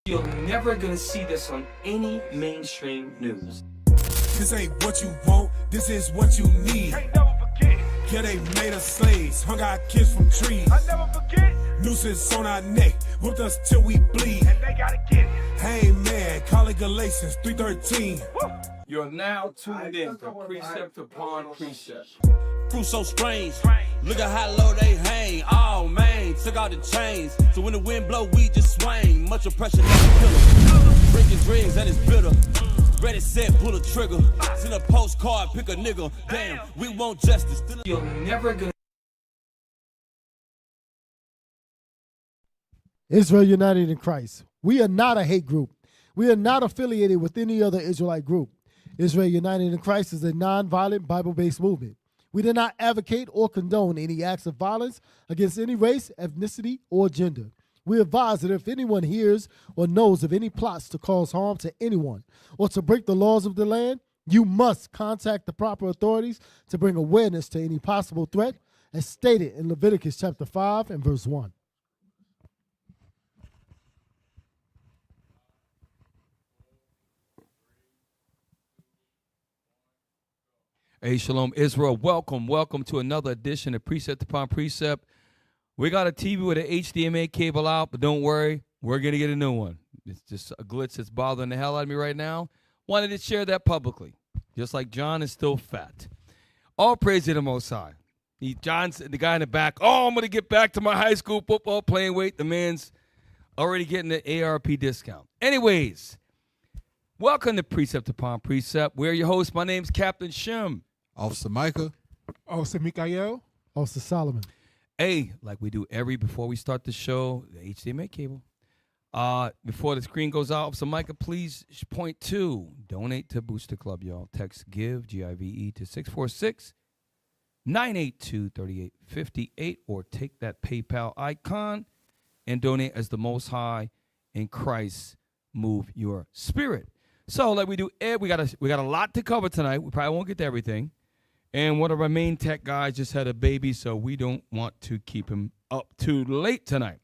You're never gonna see this on any mainstream news. This ain't what you want, this is what you need. Can't never forget. Yeah, they made us slaves, hung our kids from trees. I never forget. Nooses on our neck, whipped us till we bleed. And they gotta get it. Hey man, call it Galatians 3:13. Woo. You're now tuned in to Precept upon Precept. Crew so strange. Look at how low they hang. Oh man, took out the chains. So when the wind blow, we just swing. Much oppression, never kill 'em. Drinking dreams and it's bitter. Ready, set, pull a trigger. Send a postcard, pick a nigga. Damn, we want justice. You're never gonna. Israel United in Christ. We are not a hate group. We are not affiliated with any other Israelite group. Israel United in Christ is a non-violent Bible-based movement. We do not advocate or condone any acts of violence against any race, ethnicity, or gender. We advise that if anyone hears or knows of any plots to cause harm to anyone or to break the laws of the land, you must contact the proper authorities to bring awareness to any possible threat, as stated in Leviticus chapter 5 and verse 1. Hey, Shalom Israel. Welcome to another edition of Precept Upon Precept. We got a TV with an HDMI cable out, but don't worry, we're going to get a new one. It's just a glitch that's bothering the hell out of me right now. Wanted to share that publicly, just like John is still fat. All praise to the Most High. John's the guy in the back. Oh, I'm going to get back to my high school football playing weight. The man's already getting the ARP discount. Anyways, welcome to Precept Upon Precept. We're your hosts. My name's Captain Shem. Officer Micah. Officer Mikael. Officer Solomon. Hey, like we do before we start the show, the HDMI cable. Before the screen goes out, so Micah, please point to donate to Booster Club, y'all. Text GIVE, G-I-V-E, to 646-982-3858, or take that PayPal icon and donate as the Most High in Christ move your spirit. So, like we do, we got a lot to cover tonight. We probably won't get to everything. And one of our main tech guys just had a baby, so we don't want to keep him up too late tonight.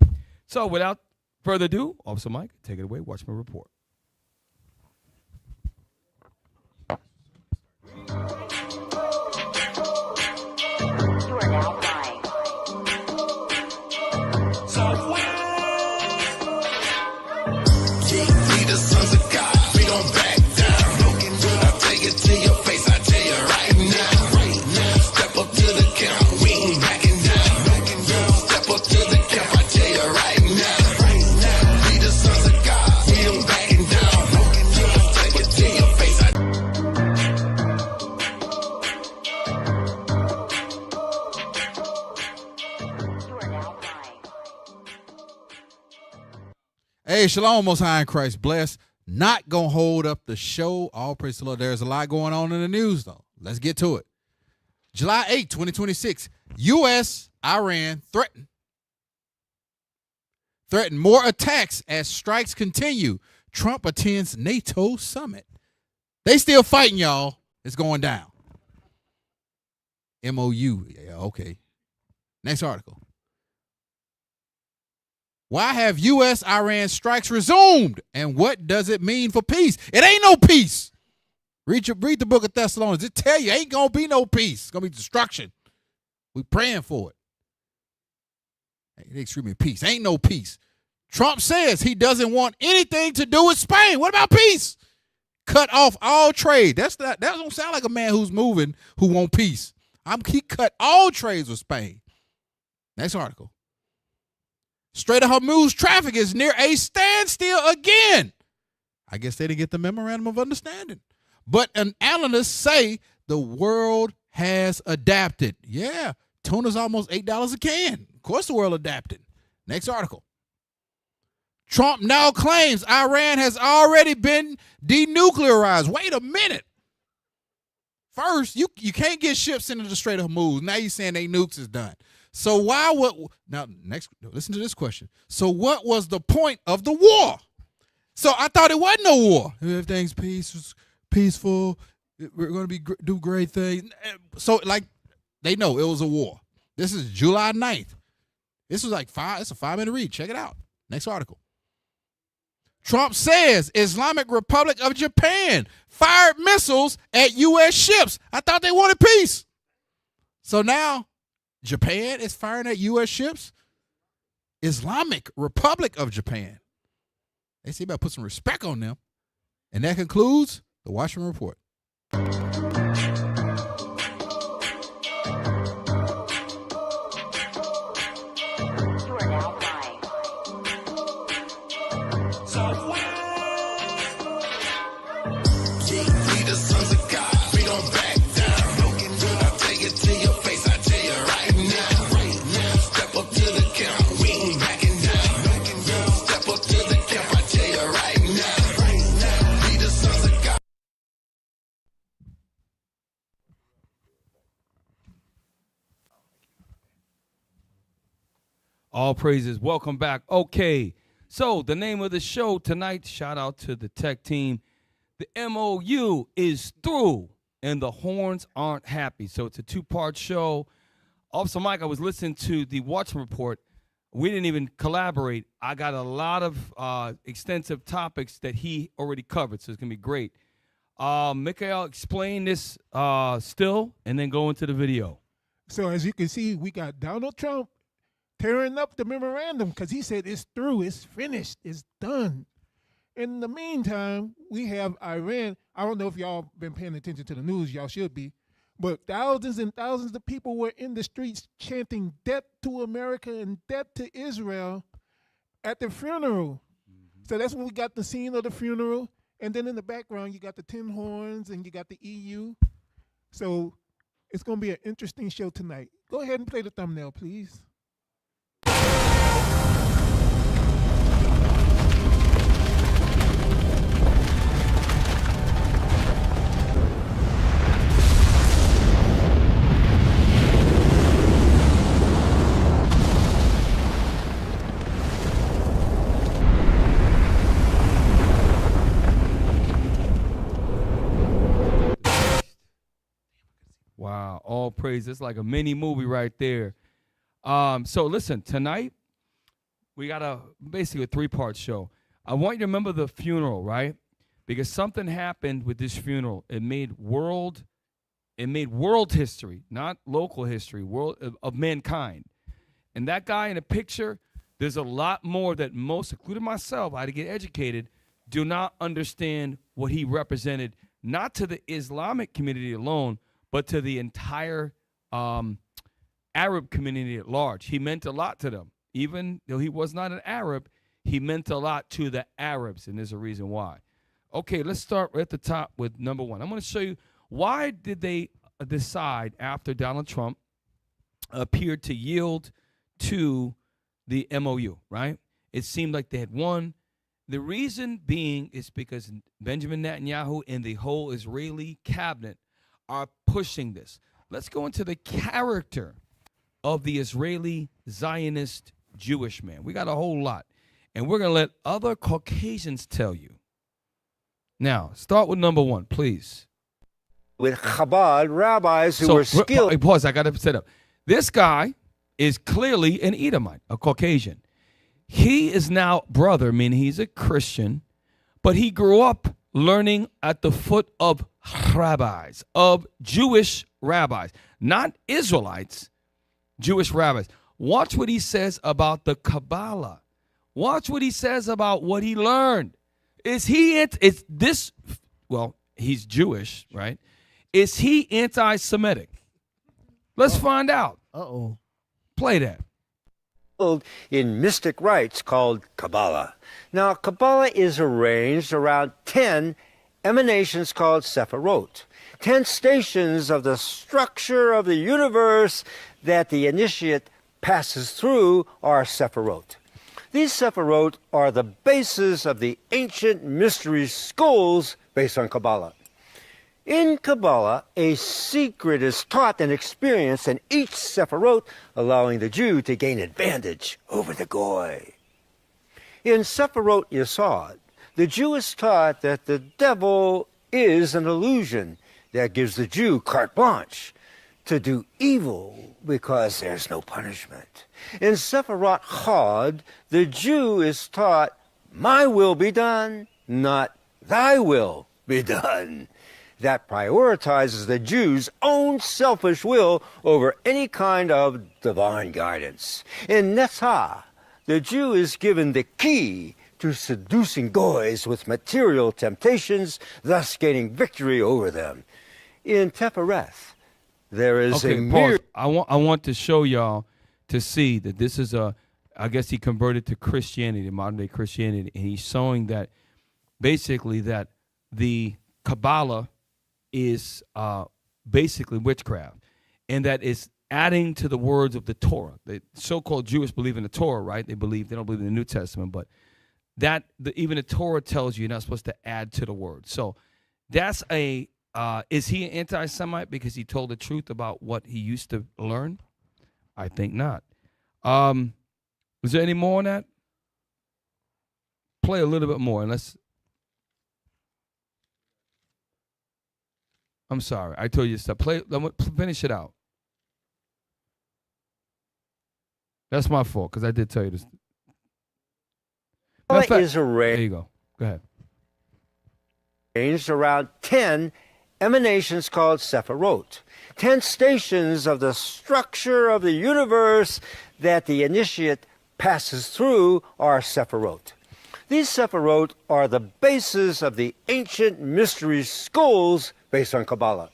So without further ado, Officer Mike, take it away. Watch my report. You are now live. We the sons of God, we don't back down. I'll take it to your face, I tell you right now. Step up to the camp, we ain't backing down. Step up to the camp, I tell you right now. We the sons of God, we ain't backing down. I'll take it to your face, You are now live. Hey, Shalom, Most High in Christ. Bless. Not going to hold up the show. All praise the Lord. There's a lot going on in the news, though. Let's get to it. July 8, 2026. U.S., Iran threaten more attacks as strikes continue. Trump attends NATO summit. They still fighting, y'all. It's going down. MOU. Yeah, okay. Next article. Why have U.S.-Iran strikes resumed, and what does it mean for peace? It ain't no peace. Read the book of Thessalonians. It tell you ain't going to be no peace. It's going to be destruction. We praying for it. Hey, they screaming peace. Ain't no peace. Trump says he doesn't want anything to do with Spain. What about peace? Cut off all trade. That don't sound like a man who's moving who want peace. He cut all trades with Spain. Next article. Strait of Hormuz traffic is near a standstill again. I guess they didn't get the memorandum of understanding. But analysts say the world has adapted. Yeah, tuna's almost $8 a can. Of course the world adapted. Next article. Trump now claims Iran has already been denuclearized. Wait a minute. First, you can't get ships into the Strait of Hormuz. Now you're saying they nukes is done. So listen to this question. So what was the point of the war? So I thought it wasn't no war. Everything's peaceful. We're going to do great things. So like they know it was a war. This is July 9th. This was like it's a 5-minute read. Check it out. Next article. Trump says Islamic Republic of Japan fired missiles at U.S. ships. I thought they wanted peace. So now Japan is firing at U.S. ships? Islamic Republic of Japan. They say better put some respect on them. And that concludes the Washington Report. You are now flying. We the sons of God, we don't back down. I'll take it to your face, I tell you right now. Step up to the camp, we ain't backing down. Step up to the camp, I tell you right now. We the sons of God. All praises. Welcome back. Okay. So the name of the show tonight, shout out to the tech team. The MOU is through and the horns aren't happy. So it's a two-part show. Officer Mike, I was listening to the Watchman Report. We didn't even collaborate. I got a lot of extensive topics that he already covered, so it's going to be great. Mikhail, explain this still and then go into the video. So as you can see, we got Donald Trump tearing up the memorandum because he said it's through, it's finished, it's done. In the meantime, we have Iran. I don't know if y'all been paying attention to the news. Y'all should be. But thousands and thousands of people were in the streets chanting death to America and death to Israel at the funeral. So that's when we got the scene of the funeral. And then in the background, you got the tin horns and you got the EU. So it's going to be an interesting show tonight. Go ahead and play the thumbnail, please. Wow, all praise. It's like a mini movie right there. So listen, tonight we got basically a three-part show. I want you to remember the funeral, right? Because something happened with this funeral. It made world history, not local history, world of mankind. And that guy in the picture, there's a lot more that most, including myself, I had to get educated, do not understand what he represented, not to the Islamic community alone, but to the entire Arab community at large. He meant a lot to them. Even though he was not an Arab, he meant a lot to the Arabs, and there's a reason why. Okay, let's start right at the top with number one. I'm going to show you why did they decide after Donald Trump appeared to yield to the MOU, right? It seemed like they had won. The reason being is because Benjamin Netanyahu and the whole Israeli cabinet are pushing this. Let's go into the character of the Israeli Zionist Jewish man. We got a whole lot. And we're going to let other Caucasians tell you. Now, start with number one, please. With Chabad rabbis who were skilled. Hey, pause, I got to set up. This guy is clearly an Edomite, a Caucasian. He is now brother, meaning he's a Christian, but he grew up learning at the foot of rabbis, of Jewish rabbis, not Israelites, Jewish rabbis. Watch what he says about the Kabbalah. Watch what he says about what he learned. Is he, he's Jewish, right? Is he anti-Semitic? Let's find out. Uh-oh. Play that. In mystic rites called Kabbalah. Now, Kabbalah is arranged around 10 emanations called Sephirot, 10 stations of the structure of the universe that the initiate passes through are Sephirot. These Sephirot are the basis of the ancient mystery schools based on Kabbalah. In Kabbalah, a secret is taught and experienced in each Sephirot, allowing the Jew to gain advantage over the Goy. In Sephirot Yesod, the Jew is taught that the devil is an illusion that gives the Jew carte blanche to do evil because there's no punishment. In Sephirot Chod, the Jew is taught my will be done, not thy will be done. That prioritizes the Jews' own selfish will over any kind of divine guidance. In Netzah, the Jew is given the key to seducing goys with material temptations, thus gaining victory over them. In Tefereth, there is a Okay, mere... pause. I want to show y'all to see that this is I guess he converted to Christianity, modern day Christianity, and he's showing that basically that the Kabbalah is basically witchcraft, and that it's adding to the words of the Torah. The so-called Jewish believe in the Torah, right? They don't believe in the New Testament, but even the Torah tells you you're not supposed to add to the word. So that's is he an anti-Semite because he told the truth about what he used to learn? I think not. Was there any more on that? Play a little bit more, and I'm sorry, I told you to stop. Finish it out. That's my fault because I did tell you this. There you go. Go ahead. Arranged around 10 emanations called Sephirot, 10 stations of the structure of the universe that the initiate passes through are Sephirot. These Sephirot are the basis of the ancient mystery schools based on Kabbalah.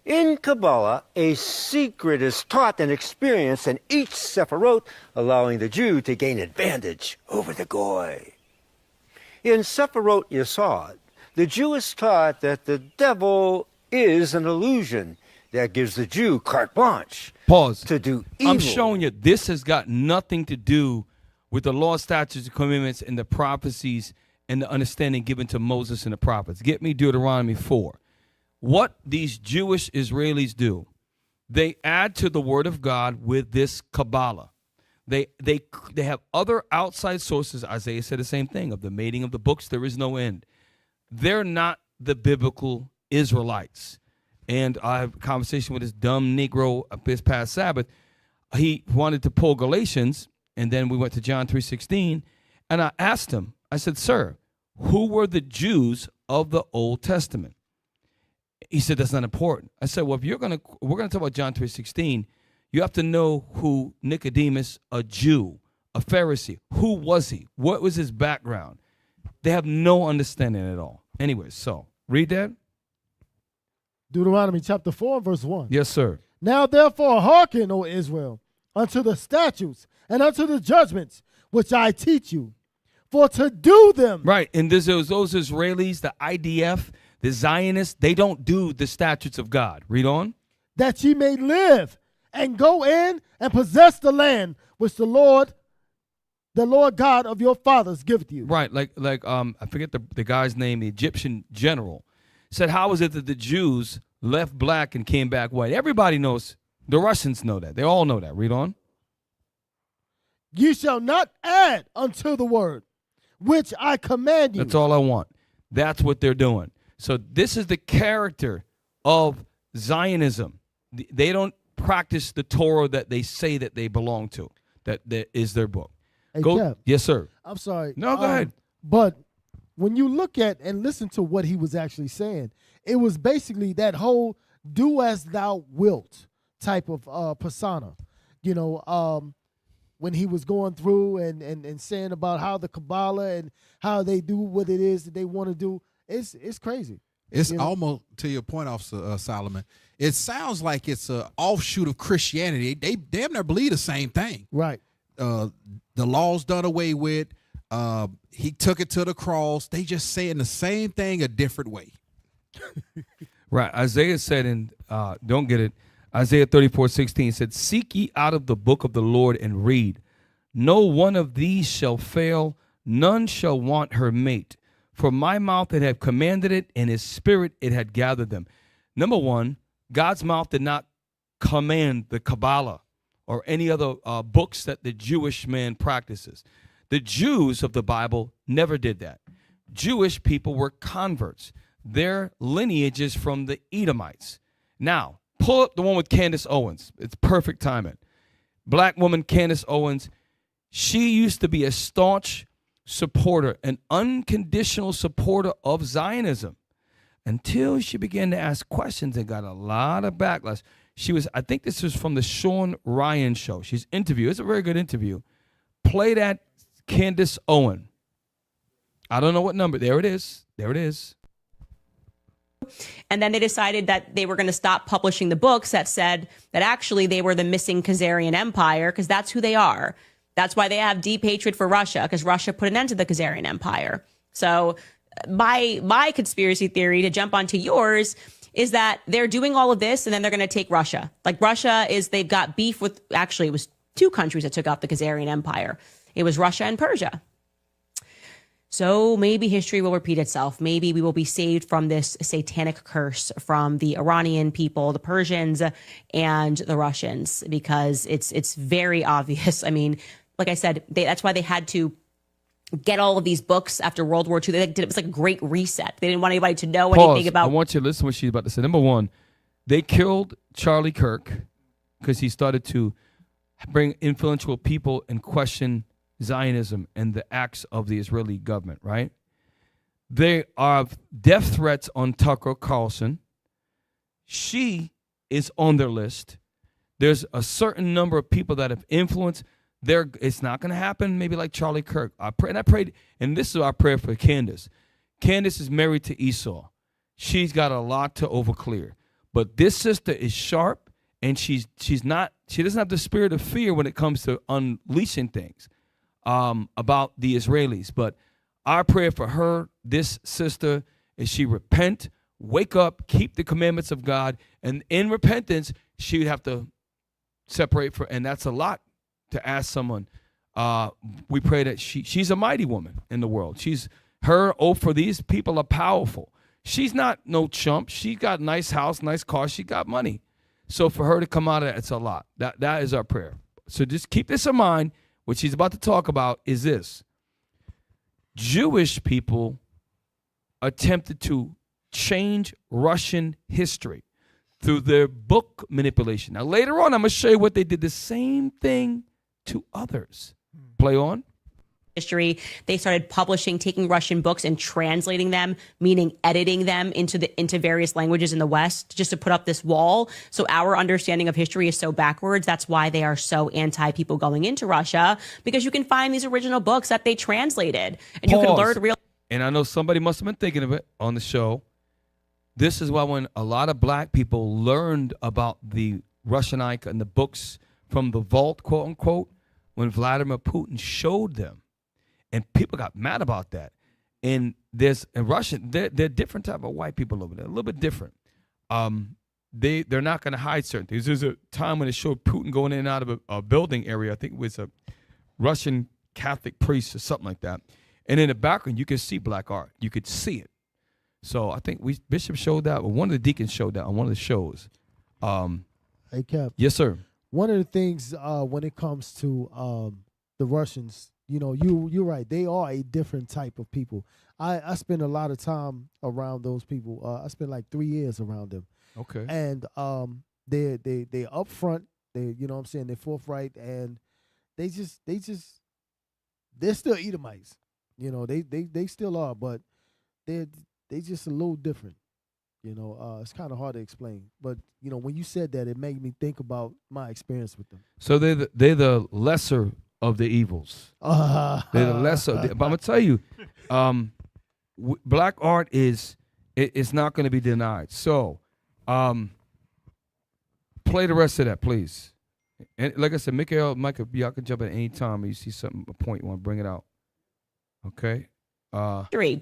In Kabbalah, a secret is taught and experienced in each Sephirot, allowing the Jew to gain advantage over the Goy. In Sephirot Yesod, the Jew is taught that the devil is an illusion that gives the Jew carte blanche to do evil. I'm showing you this has got nothing to do with the law, statutes, and commandments, and the prophecies and the understanding given to Moses and the prophets. Get me Deuteronomy 4. What these Jewish Israelis do, they add to the word of God with this Kabbalah. They have other outside sources. Isaiah said the same thing. Of the mating of the books, there is no end. They're not the biblical Israelites. And I have a conversation with this dumb Negro this past Sabbath. He wanted to pull Galatians, and then we went to John 3:16, and I asked him, I said, sir, who were the Jews of the Old Testament? He said, that's not important. I said, well, if we're going to talk about John 3:16, you have to know who Nicodemus, a Jew, a Pharisee, who was he? What was his background? They have no understanding at all. Anyway, so read that. Deuteronomy chapter 4, verse 1. Yes, sir. Now therefore hearken, O Israel, unto the statutes and unto the judgments which I teach you, for to do them. Right, and those Israelis, the IDF, the Zionists, they don't do the statutes of God. Read on. That ye may live and go in and possess the land which the Lord God of your fathers giveth you. Right, like I forget the guy's name, the Egyptian general, said, how is it that the Jews left black and came back white? Everybody knows. The Russians know that. They all know that. Read on. Ye shall not add unto the word which I command you. That's all I want. That's what they're doing. So this is the character of Zionism. They don't practice the Torah that they say that they belong to. That is their book. Hey, go. Kev, Yes, sir. I'm sorry. No, go ahead. But when you look at and listen to what he was actually saying, it was basically that whole do as thou wilt type of persona. You know, when he was going through and saying about how the Kabbalah and how they do what it is that they want to do, it's crazy. It's almost to your point, Officer Solomon. It sounds like it's an offshoot of Christianity. They damn near believe the same thing. Right. The law's done away with. He took it to the cross. They just saying the same thing a different way. Right. Isaiah said don't get it. Isaiah 34:16 said, seek ye out of the book of the Lord and read. No one of these shall fail. None shall want her mate. For my mouth it had commanded it, and his spirit it had gathered them. Number one, God's mouth did not command the Kabbalah or any other books that the Jewish man practices. The Jews of the Bible never did that. Jewish people were converts. Their lineage is from the Edomites. Now, pull up the one with Candace Owens. It's perfect timing. Black woman Candace Owens. She used to be a staunch supporter, an unconditional supporter of Zionism, until she began to ask questions and got a lot of backlash. I think this was from the Sean Ryan show. She's interviewed. It's a very good interview. Play that, Candace Owen. I don't know what number. There it is. There it is. And then they decided that they were going to stop publishing the books that said that actually they were the missing Khazarian Empire, because that's who they are. That's why they have deep hatred for Russia, because Russia put an end to the Khazarian Empire. So my conspiracy theory, to jump onto yours, is that they're doing all of this and then they're going to take Russia. Like they've got beef with, actually it was two countries that took out the Khazarian Empire. It was Russia and Persia. So maybe history will repeat itself. Maybe we will be saved from this satanic curse from the Iranian people, the Persians, and the Russians, because it's very obvious. I mean, like I said, that's why they had to get all of these books after World War II. It was like a great reset. They didn't want anybody to know anything about. I want you to listen to what she's about to say. Number one, they killed Charlie Kirk because he started to bring influential people and question Zionism and the acts of the Israeli government, right? There are death threats on Tucker Carlson. She is on their list. There's a certain number of people that have influenced. It's not going to happen maybe like Charlie Kirk. I prayed, and this is our prayer for Candace. Candace is married to Esau. She's got a lot to overclear. But this sister is sharp, and she doesn't have the spirit of fear when it comes to unleashing things about the Israelis. But our prayer for her, this sister, is she repent, wake up, keep the commandments of God, and in repentance, she would have to separate and that's a lot to ask someone. We pray that she's a mighty woman in the world. For these people are powerful. She's not no chump. She got nice house, nice car. She got money. So for her to come out of that, it's a lot. That is our prayer. So just keep this in mind. What she's about to talk about is this. Jewish people attempted to change Russian history through their book manipulation. Now, later on, I'm going to show you what they did the same thing to others. Play on. History, they started taking Russian books and translating them, meaning editing them into various languages in the West, just to put up this wall. So our understanding of history is so backwards. That's why they are so anti people going into Russia, because you can find these original books that they translated, and you can learn real. And I know somebody must have been thinking of it on the show. This is why when a lot of black people learned about the Russian icon and the books from the vault, quote unquote, when Vladimir Putin showed them. And people got mad about that. And there's in Russia, they're different type of white people over there, a little bit different. They're not going to hide certain things. There's a time when it showed Putin going in and out of a building area. I think it was a Russian Catholic priest or something like that. And in the background, you could see black art. You could see it. So I think Bishop showed that, or one of the deacons showed that on one of the shows. Hey, Cap. Yes, sir. One of the things when it comes to the Russians, you're right. They are a different type of people. I spend a lot of time around those people. I spent like 3 years around them. Okay. And they're upfront. They what I'm saying, they're forthright, and they're still Edomites. They still are, but they just a little different. It's kind of hard to explain. But when you said that, it made me think about my experience with them. So they're the lesser of the evils. They're the lesser. But I'm gonna tell you, black art is not going to be denied. So, play the rest of that, please. And like I said, Michael, y'all can jump at any time you see something, a point you want to bring it out. Okay.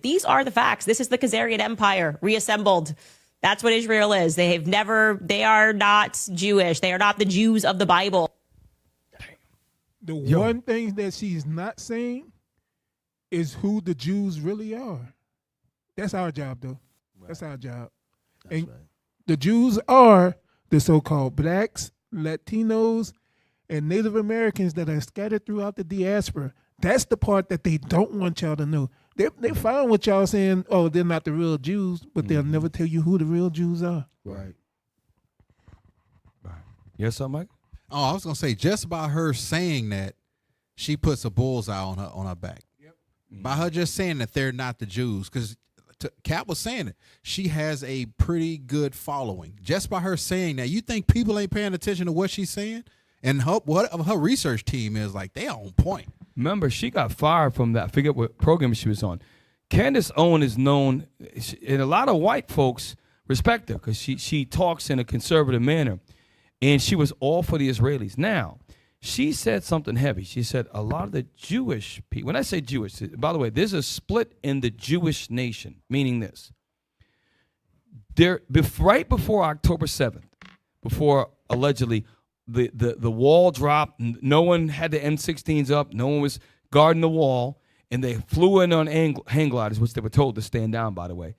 These are the facts. This is the Khazarian Empire reassembled. That's what Israel is. They are not Jewish. They are not the Jews of the Bible. The one thing that she's not saying is who the Jews really are. That's our job, though. Right. That's our job. And the Jews are the so-called blacks, Latinos, and Native Americans that are scattered throughout the diaspora. That's the part that they don't want y'all to know. They fine with y'all saying, oh, they're not the real Jews, but they'll never tell you who the real Jews are. Right. Yes, sir, Mike? Oh, I was gonna say, just by her saying that, she puts a bullseye on her back. Yep. by her just saying that they're not the Jews. Because Kat was saying it. She has a pretty good following. Just by her saying that, you think people ain't paying attention to what she's saying? And what her research team is like, they on point. Remember, she got fired from that. I forget what program she was on. Candace Owen is known, and a lot of white folks respect her because she talks in a conservative manner, and she was all for the Israelis. Now, she said something heavy. She said a lot of the Jewish people, when I say Jewish, by the way, there's a split in the Jewish nation, meaning this. Right before October 7th, before allegedly the wall dropped, no one had the M16s up, no one was guarding the wall, and they flew in on hang gliders, which they were told to stand down, by the way.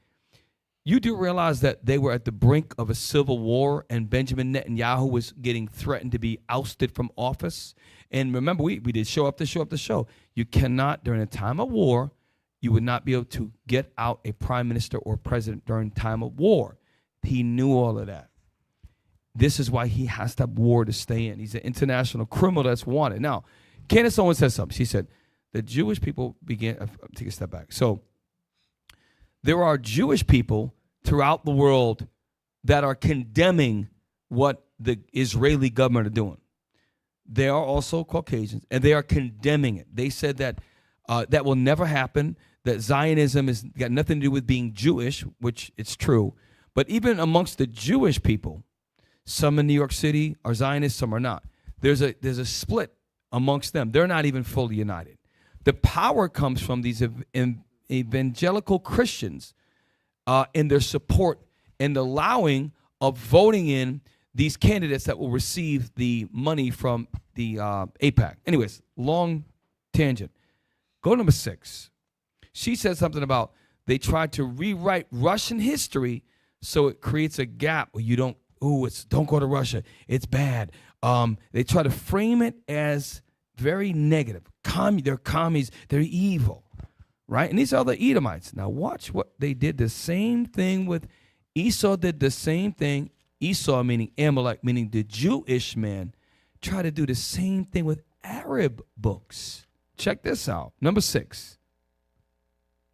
You do realize that they were at the brink of a civil war, and Benjamin Netanyahu was getting threatened to be ousted from office. And remember, we did show up to show. You cannot, during a time of war, you would not be able to get out a prime minister or president during time of war. He knew all of that. This is why he has to have war to stay in. He's an international criminal that's wanted. Now, Candace Owens said something. She said, the Jewish people began, take a step back. So there are Jewish people throughout the world that are condemning what the Israeli government are doing. There are also Caucasians, and they are condemning it. They said that that will never happen, that Zionism has got nothing to do with being Jewish, which it's true. But even amongst the Jewish people, some in New York City are Zionists, some are not. There's a split amongst them. They're not even fully united. The power comes from these evangelical Christians in their support and allowing of voting in these candidates that will receive the money from the AIPAC. Anyways, long tangent. Go to number 6. She said something about they tried to rewrite Russian history so it creates a gap where you don't go to Russia. It's bad. They try to frame it as very negative. They're commies. They're evil, right? And these are the Edomites. Now watch what they did. The same thing with Esau. Did the same thing. Esau, meaning Amalek, meaning the Jewish man, tried to do the same thing with Arab books. Check this out. Number 6.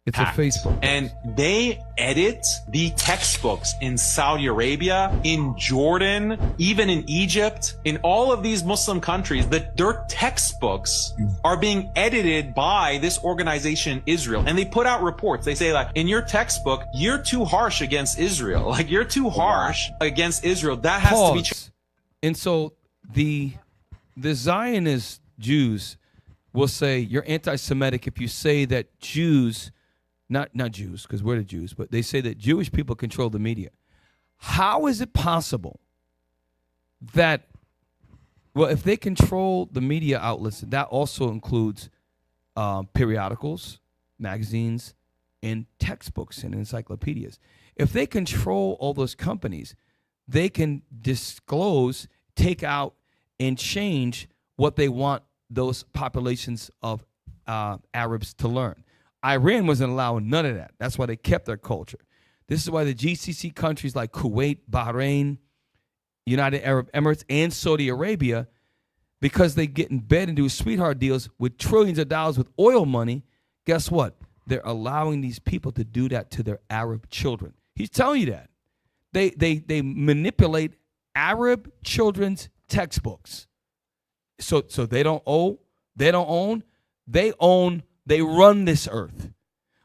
It's a Facebook. And they edit the textbooks in Saudi Arabia, in Jordan, even in Egypt, in all of these Muslim countries, that their textbooks are being edited by this organization, Israel. And they put out reports. They say, like, in your textbook, you're too harsh against Israel. Like, you're too harsh against Israel. That has to be changed. And so the Zionist Jews will say you're anti-Semitic if you say that Jews, not Jews, because we're the Jews, but they say that Jewish people control the media. How is it possible that, well, if they control the media outlets, that also includes periodicals, magazines, and textbooks and encyclopedias. If they control all those companies, they can disclose, take out, and change what they want those populations of Arabs to learn. Iran wasn't allowing none of that. That's why they kept their culture. This is why the GCC countries like Kuwait, Bahrain, United Arab Emirates, and Saudi Arabia, because they get in bed and do sweetheart deals with trillions of dollars with oil money, guess what? They're allowing these people to do that to their Arab children. He's telling you that. They manipulate Arab children's textbooks. So they don't own, they run this earth.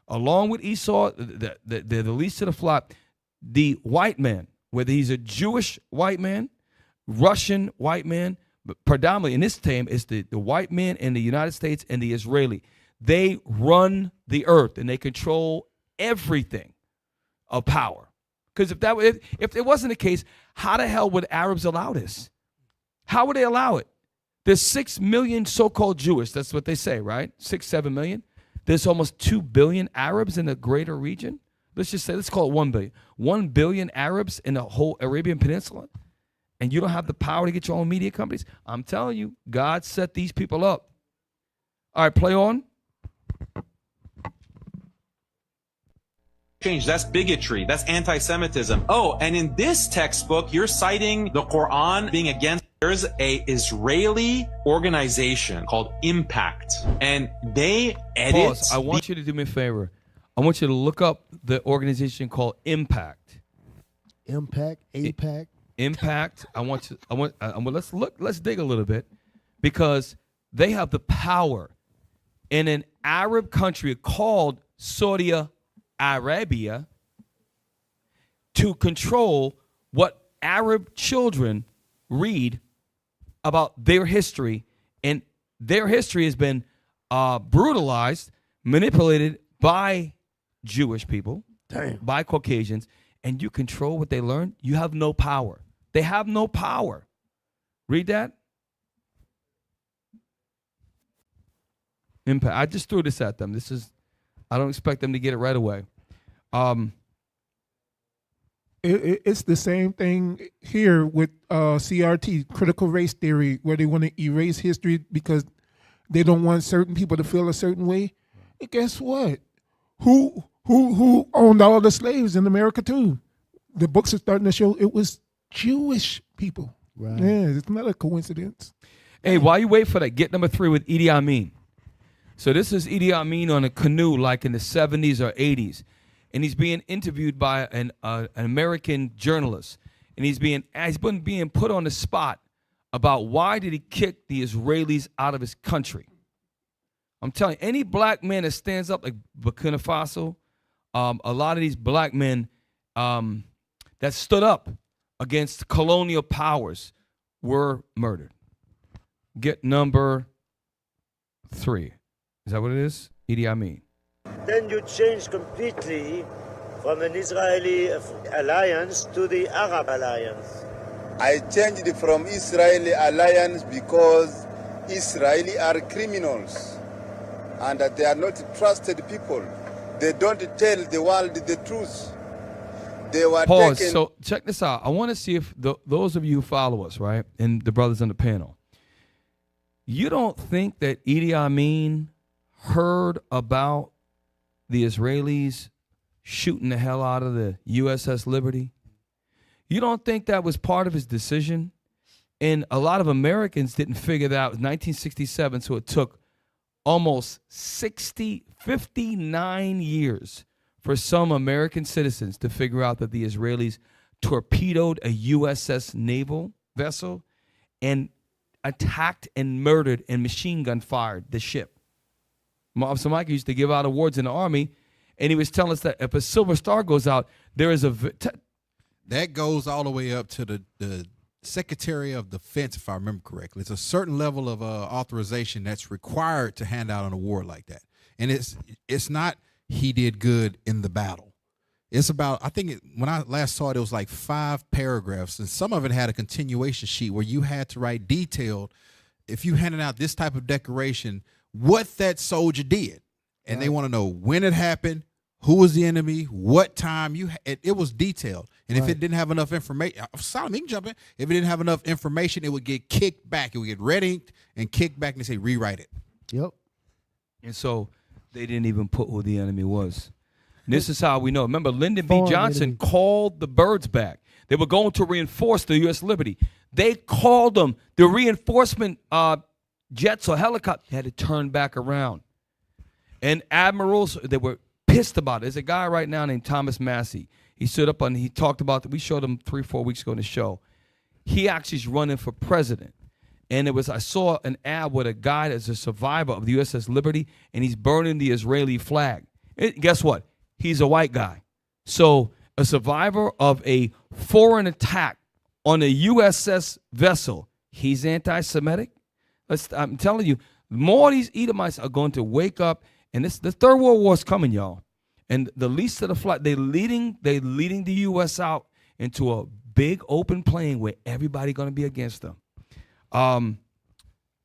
Along with Esau, they're the least of the flock. The white man, whether he's a Jewish white man, Russian white man, but predominantly in this time it's the white man in the United States and the Israeli. They run the earth and they control everything of power. Because if it wasn't the case, how the hell would Arabs allow this? How would they allow it? There's 6 million so-called Jewish. That's what they say, right? 6, 7 million. There's almost 2 billion Arabs in the greater region. Let's call it 1 billion. 1 billion Arabs in the whole Arabian Peninsula. And you don't have the power to get your own media companies? I'm telling you, God set these people up. All right, play on. Change. That's bigotry. That's anti-Semitism. Oh, and in this textbook, you're citing the Quran being against. There's a Israeli organization called Impact, and they edit. Pause. I want you to do me a favor. I want you to look up the organization called Impact. Impact, APAC. Impact. Let's dig a little bit, because they have the power in an Arab country called Saudi Arabia to control what Arab children read about their history, and their history has been brutalized, manipulated by Jewish people, by Caucasians, and you control what they learn. You have no power. They have no power. Read that. Impact. I just threw this at them. I don't expect them to get it right away. It's the same thing here with CRT, critical race theory, where they want to erase history because they don't want certain people to feel a certain way. And guess what? Who owned all the slaves in America too? The books are starting to show it was Jewish people. Right. Yeah, it's not a coincidence. Hey, while you wait for that, get number 3 with Idi Amin. So this is Idi Amin on a canoe like in the 70s or 80s. And he's being interviewed by an American journalist, and he's being put on the spot about why did he kick the Israelis out of his country. I'm telling you, any black man that stands up like Burkina Faso, a lot of these black men that stood up against colonial powers were murdered. Get number 3. Is that what it is? Idi Amin. Then you change completely from an Israeli alliance to the Arab alliance. I changed from Israeli alliance because Israeli are criminals and that they are not trusted people. They don't tell the world the truth. They were Pause. taken. So check this out. I want to see if those of you who follow us, right, and the brothers on the panel, you don't think that Idi Amin heard about the Israelis shooting the hell out of the USS Liberty? You don't think that was part of his decision? And a lot of Americans didn't figure that out. It was 1967, so it took almost 59 years for some American citizens to figure out that the Israelis torpedoed a USS naval vessel and attacked and murdered and machine gun fired the ship. Officer Mike used to give out awards in the Army, and he was telling us that if a Silver Star goes out, there is that goes all the way up to the Secretary of Defense, if I remember correctly. It's a certain level of authorization that's required to hand out an award like that. And it's not he did good in the battle. It's about, I think when I last saw it, it was like 5 paragraphs, and some of it had a continuation sheet where you had to write detailed, if you handed out this type of decoration, what that soldier did. And they want to know when it happened, who was the enemy, what time. It was detailed. And if it didn't have enough information, Solomon, you can jump in. If it didn't have enough information, it would get kicked back. It would get red inked and kicked back, and they say, rewrite it. Yep. And so they didn't even put who the enemy was. And this is how we know. Remember, Lyndon B. Johnson called the birds back. They were going to reinforce the U.S. Liberty. They called them. The reinforcement jets or helicopters had to turn back around. And admirals, they were pissed about it. There's a guy right now named Thomas Massey. He stood up and he talked about we showed him 3-4 weeks ago in the show. He actually is running for president. And I saw an ad with a guy that's a survivor of the USS Liberty, and he's burning the Israeli flag. Guess what? He's a white guy. So a survivor of a foreign attack on a USS vessel, he's anti-Semitic? I'm telling you, more of these Edomites are going to wake up, and the Third World War is coming, y'all. And the least of the flight, they're leading the U.S. out into a big open plain where everybody going to be against them.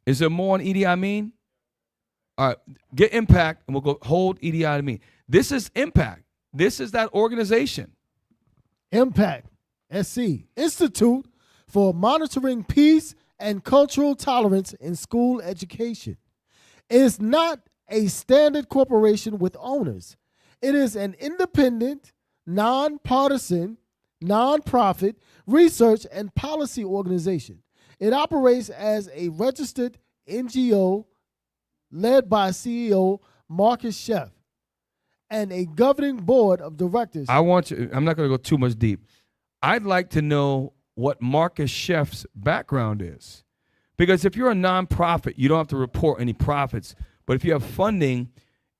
Is there more on Idi Amin? All right, get Impact, and we'll go hold Idi Amin. This is Impact. This is that organization. Impact, SC, Institute for Monitoring Peace and Cultural Tolerance in School Education. It is not a standard corporation with owners. It is an independent, nonpartisan, nonprofit research and policy organization. It operates as a registered NGO led by CEO Marcus Sheff and a governing board of directors. I'm not going to go too much deep. I'd like to know what Marcus Sheff's background is. Because if you're a nonprofit, you don't have to report any profits. But if you have funding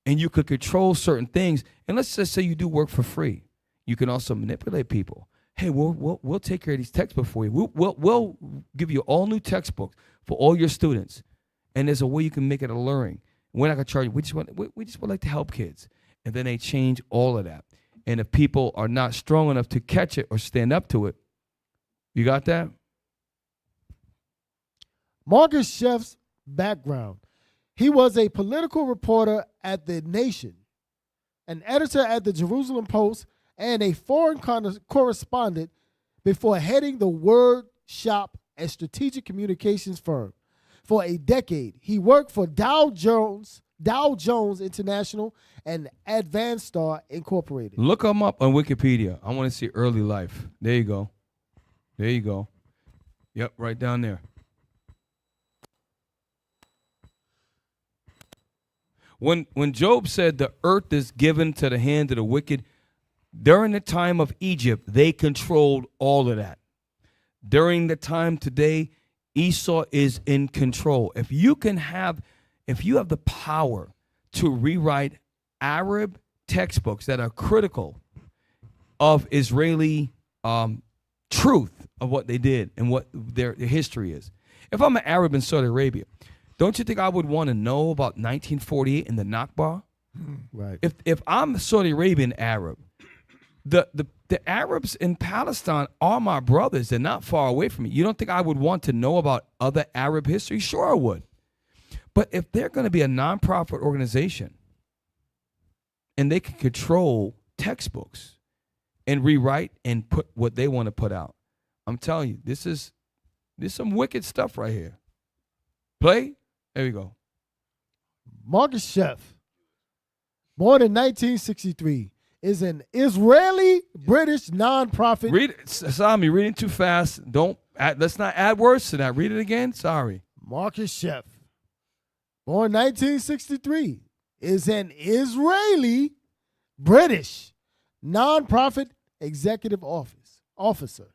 and you could control certain things, and let's just say you do work for free, you can also manipulate people. Hey, we'll take care of these textbooks for you. We'll give you all new textbooks for all your students. And there's a way you can make it alluring. We're not going to charge you. We just would like to help kids. And then they change all of that. And if people are not strong enough to catch it or stand up to it, you got that? Marcus Sheff's background. He was a political reporter at The Nation, an editor at the Jerusalem Post, and a foreign correspondent before heading the Word Shop, a strategic communications firm. For a decade, he worked for Dow Jones International and Advanced Star Incorporated. Look him up on Wikipedia. I want to see early life. There you go. There you go. Yep, right down there. When Job said the earth is given to the hand of the wicked, during the time of Egypt, they controlled all of that. During the time today, Esau is in control. If you have the power to rewrite Arab textbooks that are critical of Israeli truth of what they did and what their history is. If I'm an Arab in Saudi Arabia, don't you think I would want to know about 1948 and the Nakba? Right. If I'm a Saudi Arabian Arab, the Arabs in Palestine are my brothers. They're not far away from me. You don't think I would want to know about other Arab history? Sure I would. But if they're going to be a nonprofit organization and they can control textbooks and rewrite and put what they want to put out, I'm telling you, there's some wicked stuff right here. Play? There we go. Marcus Sheff, born in 1963, is an Israeli-British nonprofit. Read it. Sami, reading too fast. Let's not add words to that. Read it again. Sorry. Marcus Sheff, born 1963, is an Israeli-British nonprofit executive officer,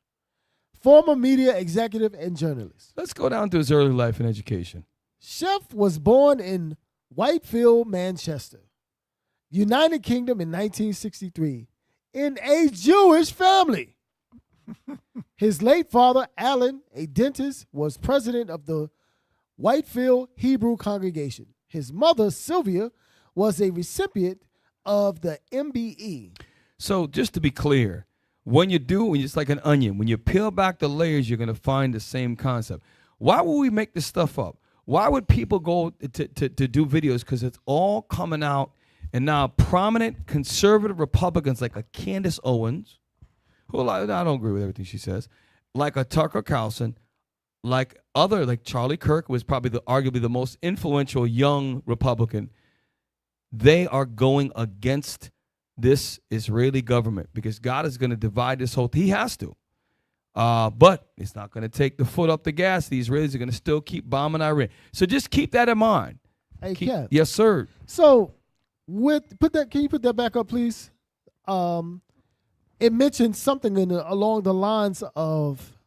former media executive and journalist. Let's go down to his early life and education. Sheff was born in Whitefield, Manchester, United Kingdom in 1963, in a Jewish family. His late father, Alan, a dentist, was president of the Whitefield Hebrew congregation. His mother, Sylvia, was a recipient of the MBE. So just to be clear, when it's like an onion, when you peel back the layers, you're going to find the same concept. Why would we make this stuff up? Why would people go to do videos? Because it's all coming out. And now prominent conservative Republicans like a Candace Owens, who I don't agree with everything she says, like a Tucker Carlson, like Charlie Kirk was probably arguably the most influential young Republican. They are going against this Israeli government because God is going to divide this whole thing. He has to. But it's not going to take the foot off the gas. The Israelis are going to still keep bombing Iran. So just keep that in mind. Hey, Kev. Yes, sir. So can you put that back up, please? It mentioned something along the lines of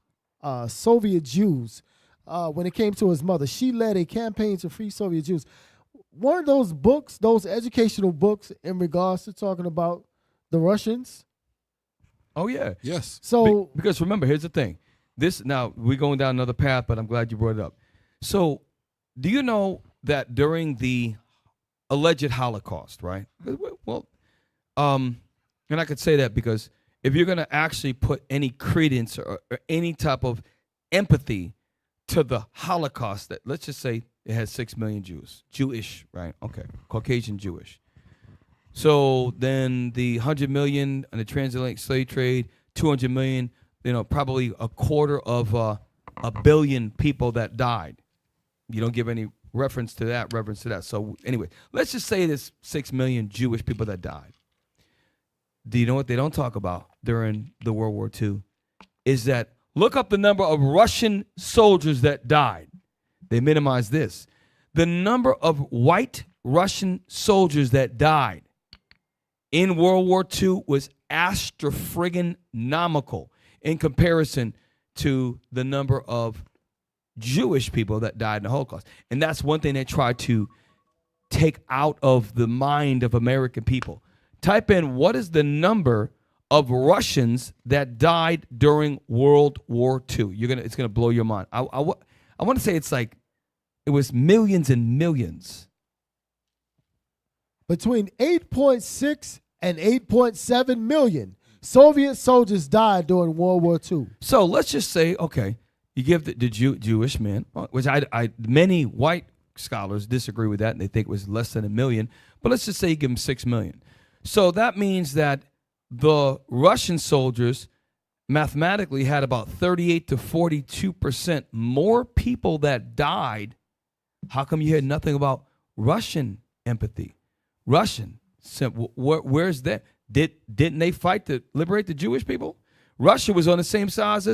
Soviet Jews when it came to his mother. She led a campaign to free Soviet Jews. One of those books, those educational books in regards to talking about the Russians? Oh, yeah. Yes. So because remember, here's the thing. Now, we're going down another path, but I'm glad you brought it up. So do you know that during the alleged Holocaust, right? Well, and I could say that because if you're going to actually put any credence or any type of empathy to the Holocaust, that let's just say it had 6 million Jewish, right? Okay, Caucasian Jewish. So then the 100 million on the transatlantic slave trade, 200 million, probably a quarter of a billion people that died. You don't give any reference to that. So anyway, let's just say there's 6 million Jewish people that died. Do you know what they don't talk about during the World War II? Is that Look up the number of Russian soldiers that died. They minimize this. The number of white Russian soldiers that died in World War II was astro-friggin-nomical in comparison to the number of Jewish people that died in the Holocaust. And that's one thing they tried to take out of the mind of American people. Type in, what is the number of Russians that died during World War II? It's gonna blow your mind. I want to say it was millions and millions. Between 8.6 and 8.7 million Soviet soldiers died during World War II. So let's just say, okay, you give the Jewish men, which many white scholars disagree with that, and they think it was less than 1 million. But let's just say you give them 6 million. So that means that the Russian soldiers mathematically had about 38 to 42% more people that died. How come you hear nothing about Russian empathy? Russian. Where's that? Didn't they fight to liberate the Jewish people? Russia was on the same side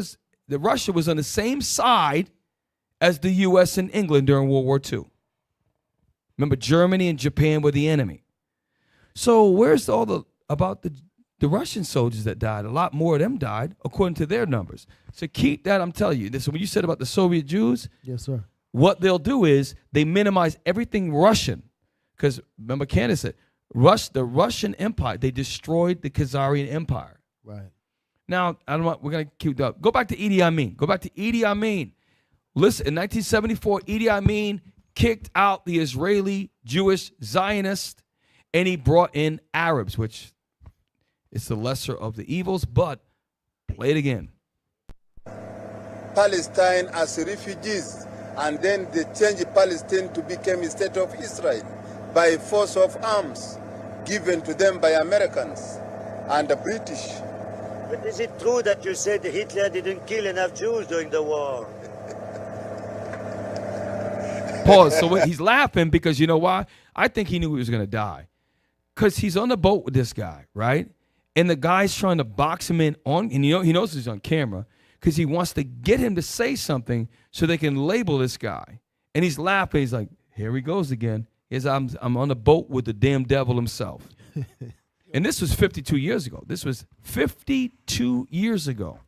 as the U.S. and England during World War II. Remember, Germany and Japan were the enemy. So where's about the Russian soldiers that died? A lot more of them died, according to their numbers. So keep that, I'm telling you. So when you said about the Soviet Jews, yes, sir. What they'll do is they minimize everything Russian. Because remember, Candace said, the Russian Empire, they destroyed the Khazarian Empire. Right. Now, I don't want, we're going to keep up. Go back to Idi Amin. Listen, in 1974, Idi Amin kicked out the Israeli Jewish Zionists, and he brought in Arabs, which is the lesser of the evils, but play it again. Palestine as refugees, and then they changed Palestine to become a state of Israel by force of arms given to them by Americans and the British. But is it true that you said Hitler didn't kill enough Jews during the war? Pause. So he's laughing because you know why? I think he knew he was going to die. Because he's on the boat with this guy, right? And the guy's trying to box him in and he knows he's on camera because he wants to get him to say something so they can label this guy. And he's laughing. He's like, here he goes again. I'm on the boat with the damn devil himself. And this was 52 years ago. This was 52 years ago.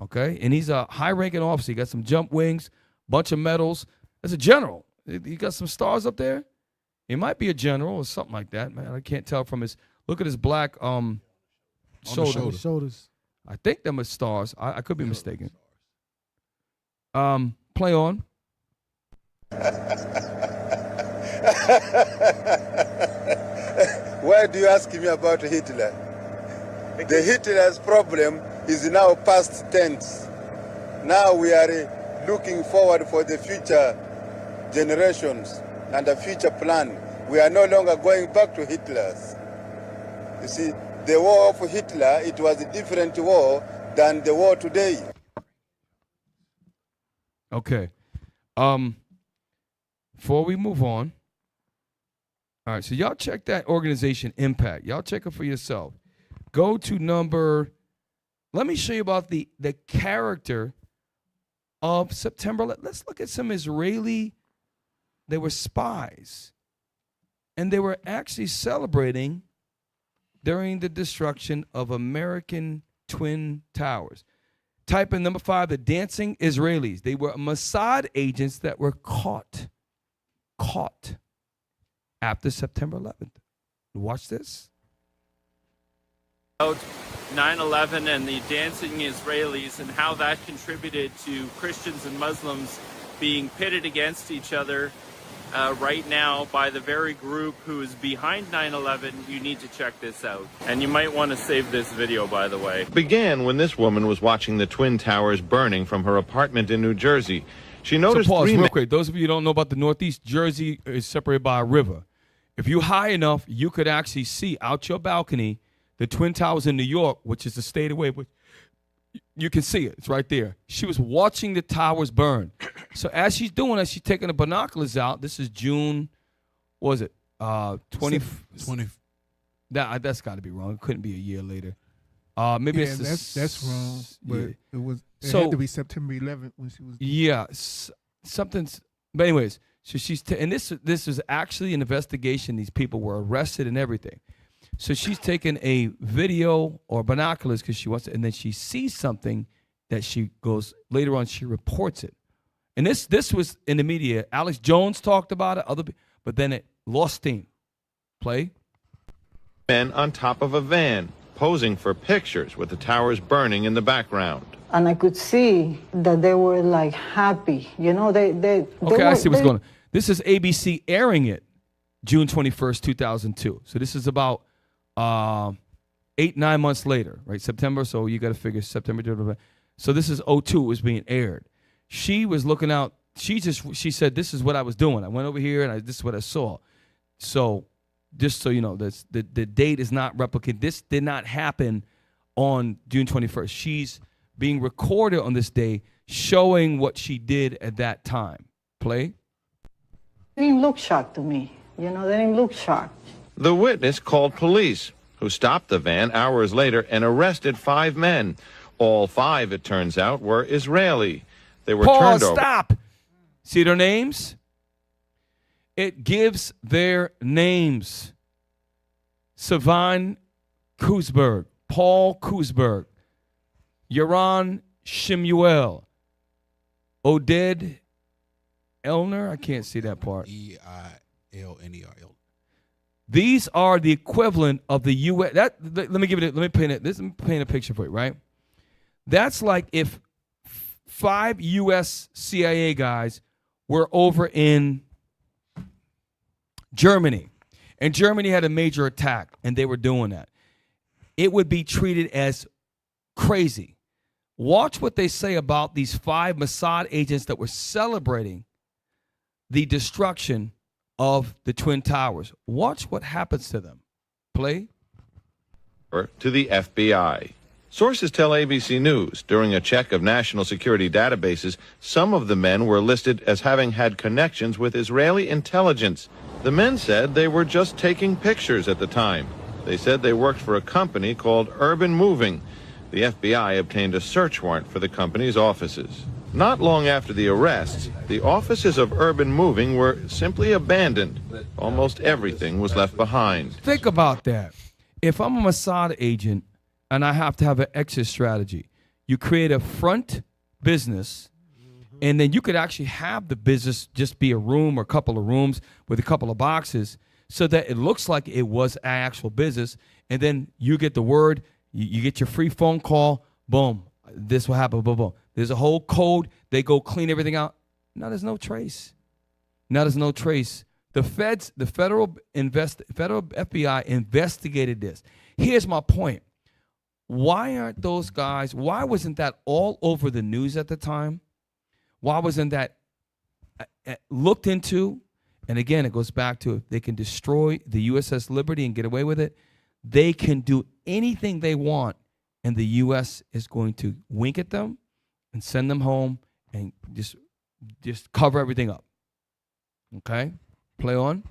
Okay? And he's a high-ranking officer. He got some jump wings, bunch of medals. As a general. He got some stars up there. He might be a general or something like that, man. I can't tell from his, look at his black shoulders. I think them are stars. I could be mistaken. Play on. Why do you ask me about Hitler? The Hitler's problem is now past tense. Now we are looking forward for the future generations and the future plan. We are no longer going back to Hitler's. You see, the war of Hitler, it was a different war than the war today. Okay. Before we move on, all right, so y'all check that organization Impact. Y'all check it for yourself. Go to let me show you about the character of September. Let's look at some Israeli, they were spies. And they were actually celebrating during the destruction of American Twin Towers. Type in number 5, the dancing Israelis. They were Mossad agents that were caught after September 11th. Watch this. 9/11 and the dancing Israelis and how that contributed to Christians and Muslims being pitted against each other right now by the very group who is behind 9/11. You need to check this out. And you might want to save this video, by the way. Began when this woman was watching the Twin Towers burning from her apartment in New Jersey. She noticed so pause real quick. Those of you who don't know about the Northeast, Jersey is separated by a river. If you're high enough, you could actually see out your balcony the Twin Towers in New York, which is a state away. You can see it. It's right there. She was watching the towers burn. So as she's doing it, she's taking the binoculars out. This is June, what was it? 20. That's That's got to be wrong. It couldn't be a year later. Maybe Yeah, it's that's wrong. But yeah. it had to be September 11th when she was. Yeah, something's. But anyways, so she's and this is actually an investigation. These people were arrested and everything. So she's taken a video or binoculars because she wants to, and then she sees something that she goes later on. She reports it, and this was in the media. Alex Jones talked about it. But then it lost steam. Play. Men on top of a van posing for pictures with the towers burning in the background. And I could see that they were like happy, you know. They Okay, I see what's going on. This is ABC airing it, June 21st, 2002. So this is about 8-9 months later, right? September. So you got to figure September. So this is 02. It was being aired. She was looking out. She said, "This is what I was doing. I went over here and this is what I saw." So just so you know, the date is not replicated. This did not happen on June 21st. She's being recorded on this day, showing what she did at that time. Play. They didn't look shocked to me. You know, they didn't look shocked. The witness called police, who stopped the van hours later and arrested 5 men. All 5, it turns out, were Israeli. They were turned over. Stop. See their names? It gives their names. Sivan Kuzberg, Paul Kuzberg, Yaron Shemuel, Oded Elner. I can't see that part. EILNER. These are the equivalent of the U.S. Let me paint a picture for you, right? That's like if 5 U.S. CIA guys were over in Germany, and Germany had a major attack, and they were doing that. It would be treated as crazy. Watch what they say about these 5 Mossad agents that were celebrating the destruction of the Twin Towers. Watch what happens to them. Play. To the FBI. Sources tell ABC News during a check of national security databases, some of the men were listed as having had connections with Israeli intelligence. The men said they were just taking pictures at the time. They said they worked for a company called Urban Moving. The FBI obtained a search warrant for the company's offices. Not long after the arrests, the offices of Urban Moving were simply abandoned. Almost everything was left behind. Think about that. If I'm a Mossad agent and I have to have an exit strategy, you create a front business, and then you could actually have the business just be a room or a couple of rooms with a couple of boxes so that it looks like it was an actual business. And then you get the word, you get your free phone call, boom, this will happen, boom, boom. There's a whole code. They go clean everything out. Now there's no trace. The feds, the federal FBI investigated this. Here's my point. Why aren't those guys, why wasn't that all over the news at the time? Why wasn't that looked into? And again, it goes back to if they can destroy the USS Liberty and get away with it, they can do anything they want, and the U.S. is going to wink at them and send them home and just cover everything up. Okay? Play on.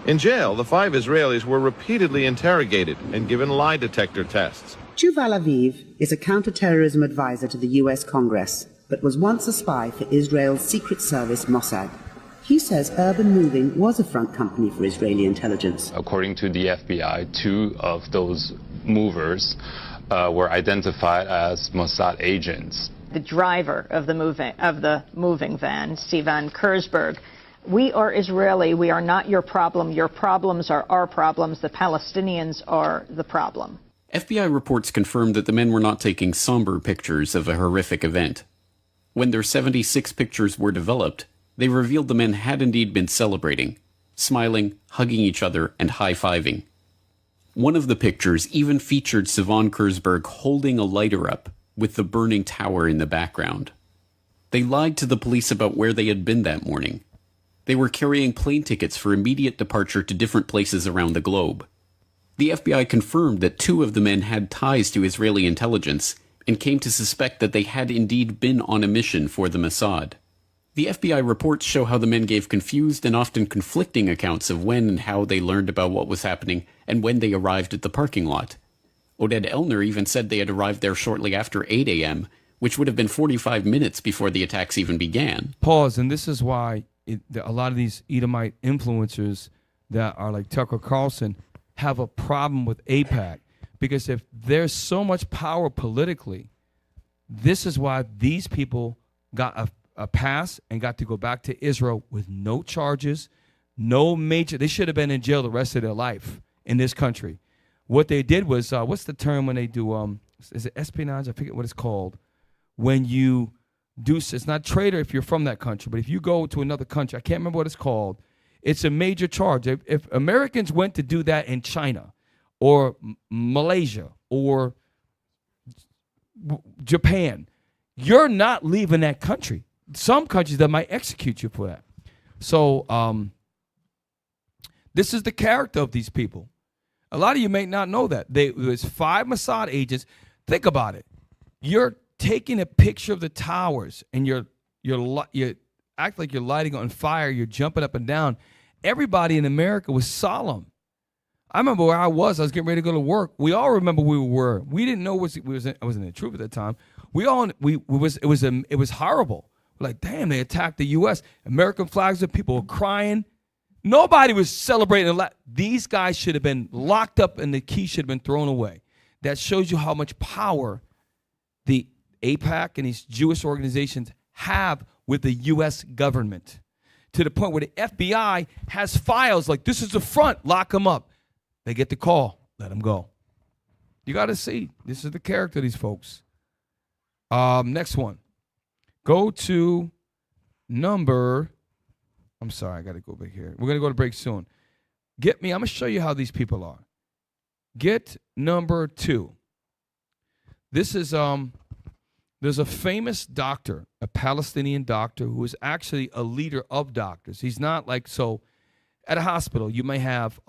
In jail, the 5 Israelis were repeatedly interrogated and given lie detector tests. Yuval Aviv is a counterterrorism advisor to the U.S. Congress, but was once a spy for Israel's Secret Service Mossad. He says Urban Moving was a front company for Israeli intelligence. According to the FBI, 2 of those movers were identified as Mossad agents. The driver of the moving van, Sivan Kurzberg. We are Israeli. We are not your problem. Your problems are our problems. The Palestinians are the problem. FBI reports confirmed that the men were not taking somber pictures of a horrific event. When their 76 pictures were developed, they revealed the men had indeed been celebrating, smiling, hugging each other, and high-fiving. One of the pictures even featured Sivan Kurzberg holding a lighter up, with the burning tower in the background. They lied to the police about where they had been that morning. They were carrying plane tickets for immediate departure to different places around the globe. The FBI confirmed that 2 of the men had ties to Israeli intelligence and came to suspect that they had indeed been on a mission for the Mossad. The FBI reports show how the men gave confused and often conflicting accounts of when and how they learned about what was happening and when they arrived at the parking lot. Oded Elner even said they had arrived there shortly after 8 a.m., which would have been 45 minutes before the attacks even began. Pause, and this is why a lot of these Edomite influencers that are like Tucker Carlson have a problem with AIPAC, because if there's so much power politically, this is why these people got a pass and got to go back to Israel with no charges, no major. They should have been in jail the rest of their life in this country. What they did was, what's the term when they do, is it espionage? I forget what it's called. When you do, it's not traitor if you're from that country, but if you go to another country, I can't remember what it's called, it's a major charge. If Americans went to do that in China or Malaysia or Japan, you're not leaving that country. Some countries that might execute you for that. So this is the character of these people. A lot of you may not know that. There's 5 Mossad agents. Think about it. You're taking a picture of the towers and you act like you're lighting on fire. You're jumping up and down. Everybody in America was solemn. I remember where I was getting ready to go to work. We all remember where we were. We didn't know I wasn't in the troop at that time. It was horrible. Like, damn, they attacked the U.S. American flags and people were crying. Nobody was celebrating. These guys should have been locked up and the key should have been thrown away. That shows you how much power the AIPAC and these Jewish organizations have with the U.S. government, to the point where the FBI has files like, this is the front, lock them up. They get the call, let them go. You got to see. This is the character of these folks. Next one. Go to number, I'm sorry, I got to go back here. We're going to go to break soon. I'm going to show you how these people are. Get number 2. This is, there's a famous doctor, a Palestinian doctor, who is actually a leader of doctors. He's not like, so at a hospital, you may have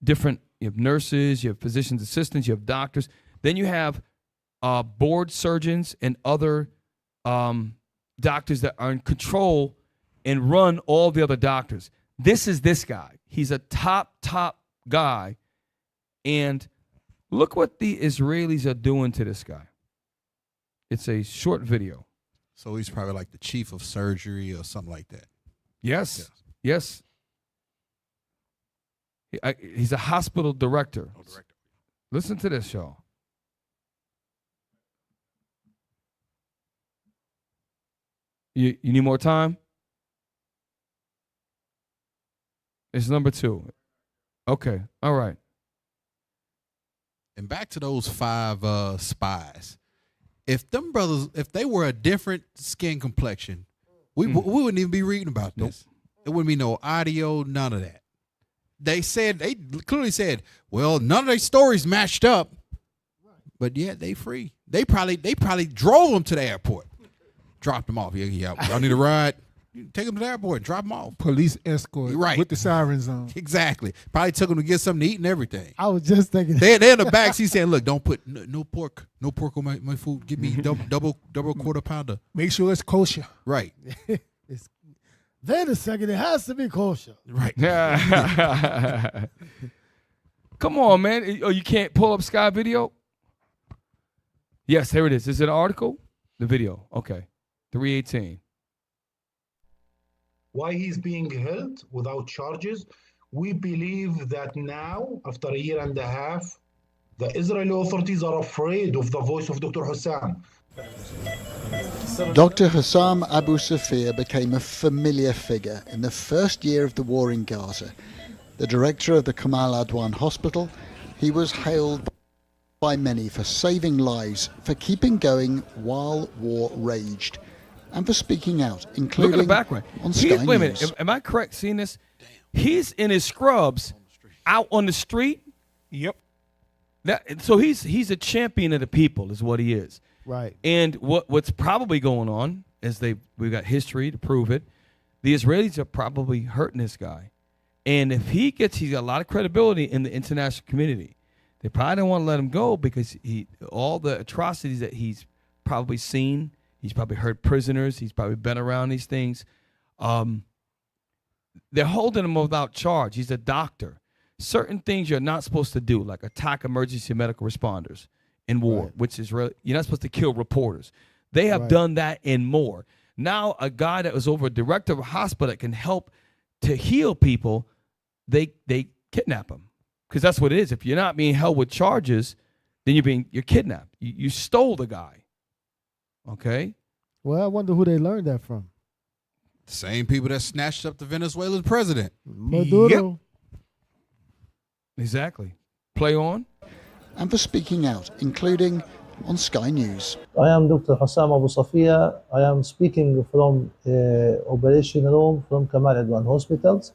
different, you have nurses, you have physician's assistants, you have doctors. Then you have board surgeons and other doctors that are in control and run all the other doctors. This is this guy. He's a top guy. And look what the Israelis are doing to this guy. It's a short video. So he's probably like the chief of surgery or something like that. Yes. He's a hospital director. Listen to this, y'all. You need more time? It's number 2. Okay. All right. And back to those 5 spies. If them brothers, if they were a different skin complexion, we wouldn't even be reading about this. Nope. There wouldn't be no audio, none of that. They clearly said, well, none of their stories matched up, but yet they free. They probably drove them to the airport, dropped them off. Yeah, y'all need a ride. Take them to the airport, drop them off. Police escort, right, with the sirens on. Exactly. Probably took them to get something to eat and everything. I was just thinking. They're in the back seat saying, look, don't put no pork on my food. Give me double quarter pounder. Make sure it's kosher. Right. Wait a second, it has to be kosher. Right. Come on, man. Oh, you can't pull up Sky Video? Yes, here it is. Is it an article? The video. Okay. 318. Why he's being held without charges? We believe that now, after a year and a half, the Israeli authorities are afraid of the voice of Dr. Hussam. Dr. Hussam Abu Safir became a familiar figure in the first year of the war in Gaza. The director of the Kamal Adwan Hospital, he was hailed by many for saving lives, for keeping going while war raged, and for speaking out, including Look at the background. on Sky News. Wait a minute, am I correct seeing this? He's in his scrubs out on the street. Yep. So he's a champion of the people is what he is. Right. And what's probably going on is we've got history to prove it. The Israelis are probably hurting this guy. And if he's got a lot of credibility in the international community. They probably don't want to let him go because all the atrocities that he's probably seen, he's probably hurt prisoners, he's probably been around these things. They're holding him without charge. He's a doctor. certain things you're not supposed to do, like attack emergency medical responders in war, which is really, you're not supposed to kill reporters. They have done that and more. Now, a guy that was over a director of a hospital that can help to heal people, they kidnap him, because that's what it is. If you're not being held with charges, then you're kidnapped. You stole the guy. Okay. Well, I wonder who they learned that from. Same people that snatched up the Venezuelan president. Maduro. Exactly. Play on. And for speaking out, including on Sky News. I am Dr. Hussam Abu Safia. I am speaking from operation room from Kamal Adwan Hospitals.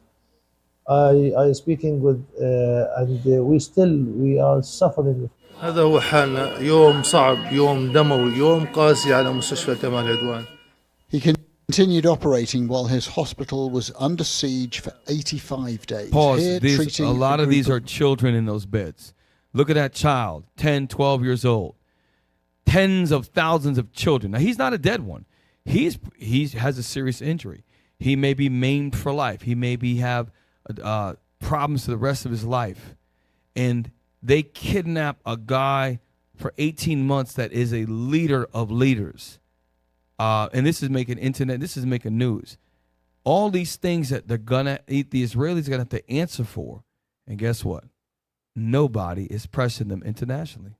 I speaking with and we are suffering. هذا هو حالنا، يوم صعب، يوم دموي، يوم قاسي على مستشفى كمال عدوان. He continued operating while his hospital was under siege for 85 days. Pause. Here, A lot of these are children in those beds. Look at that child, 10, 12 years old. Tens of thousands of children. Now, he's not a dead one. He has a serious injury. He may be maimed for life. He may have problems for the rest of his life. And they kidnap a guy for 18 months that is a leader of leaders. And this is making news. All these things that the Israelis are gonna have to answer for. And guess what? Nobody is pressing them internationally.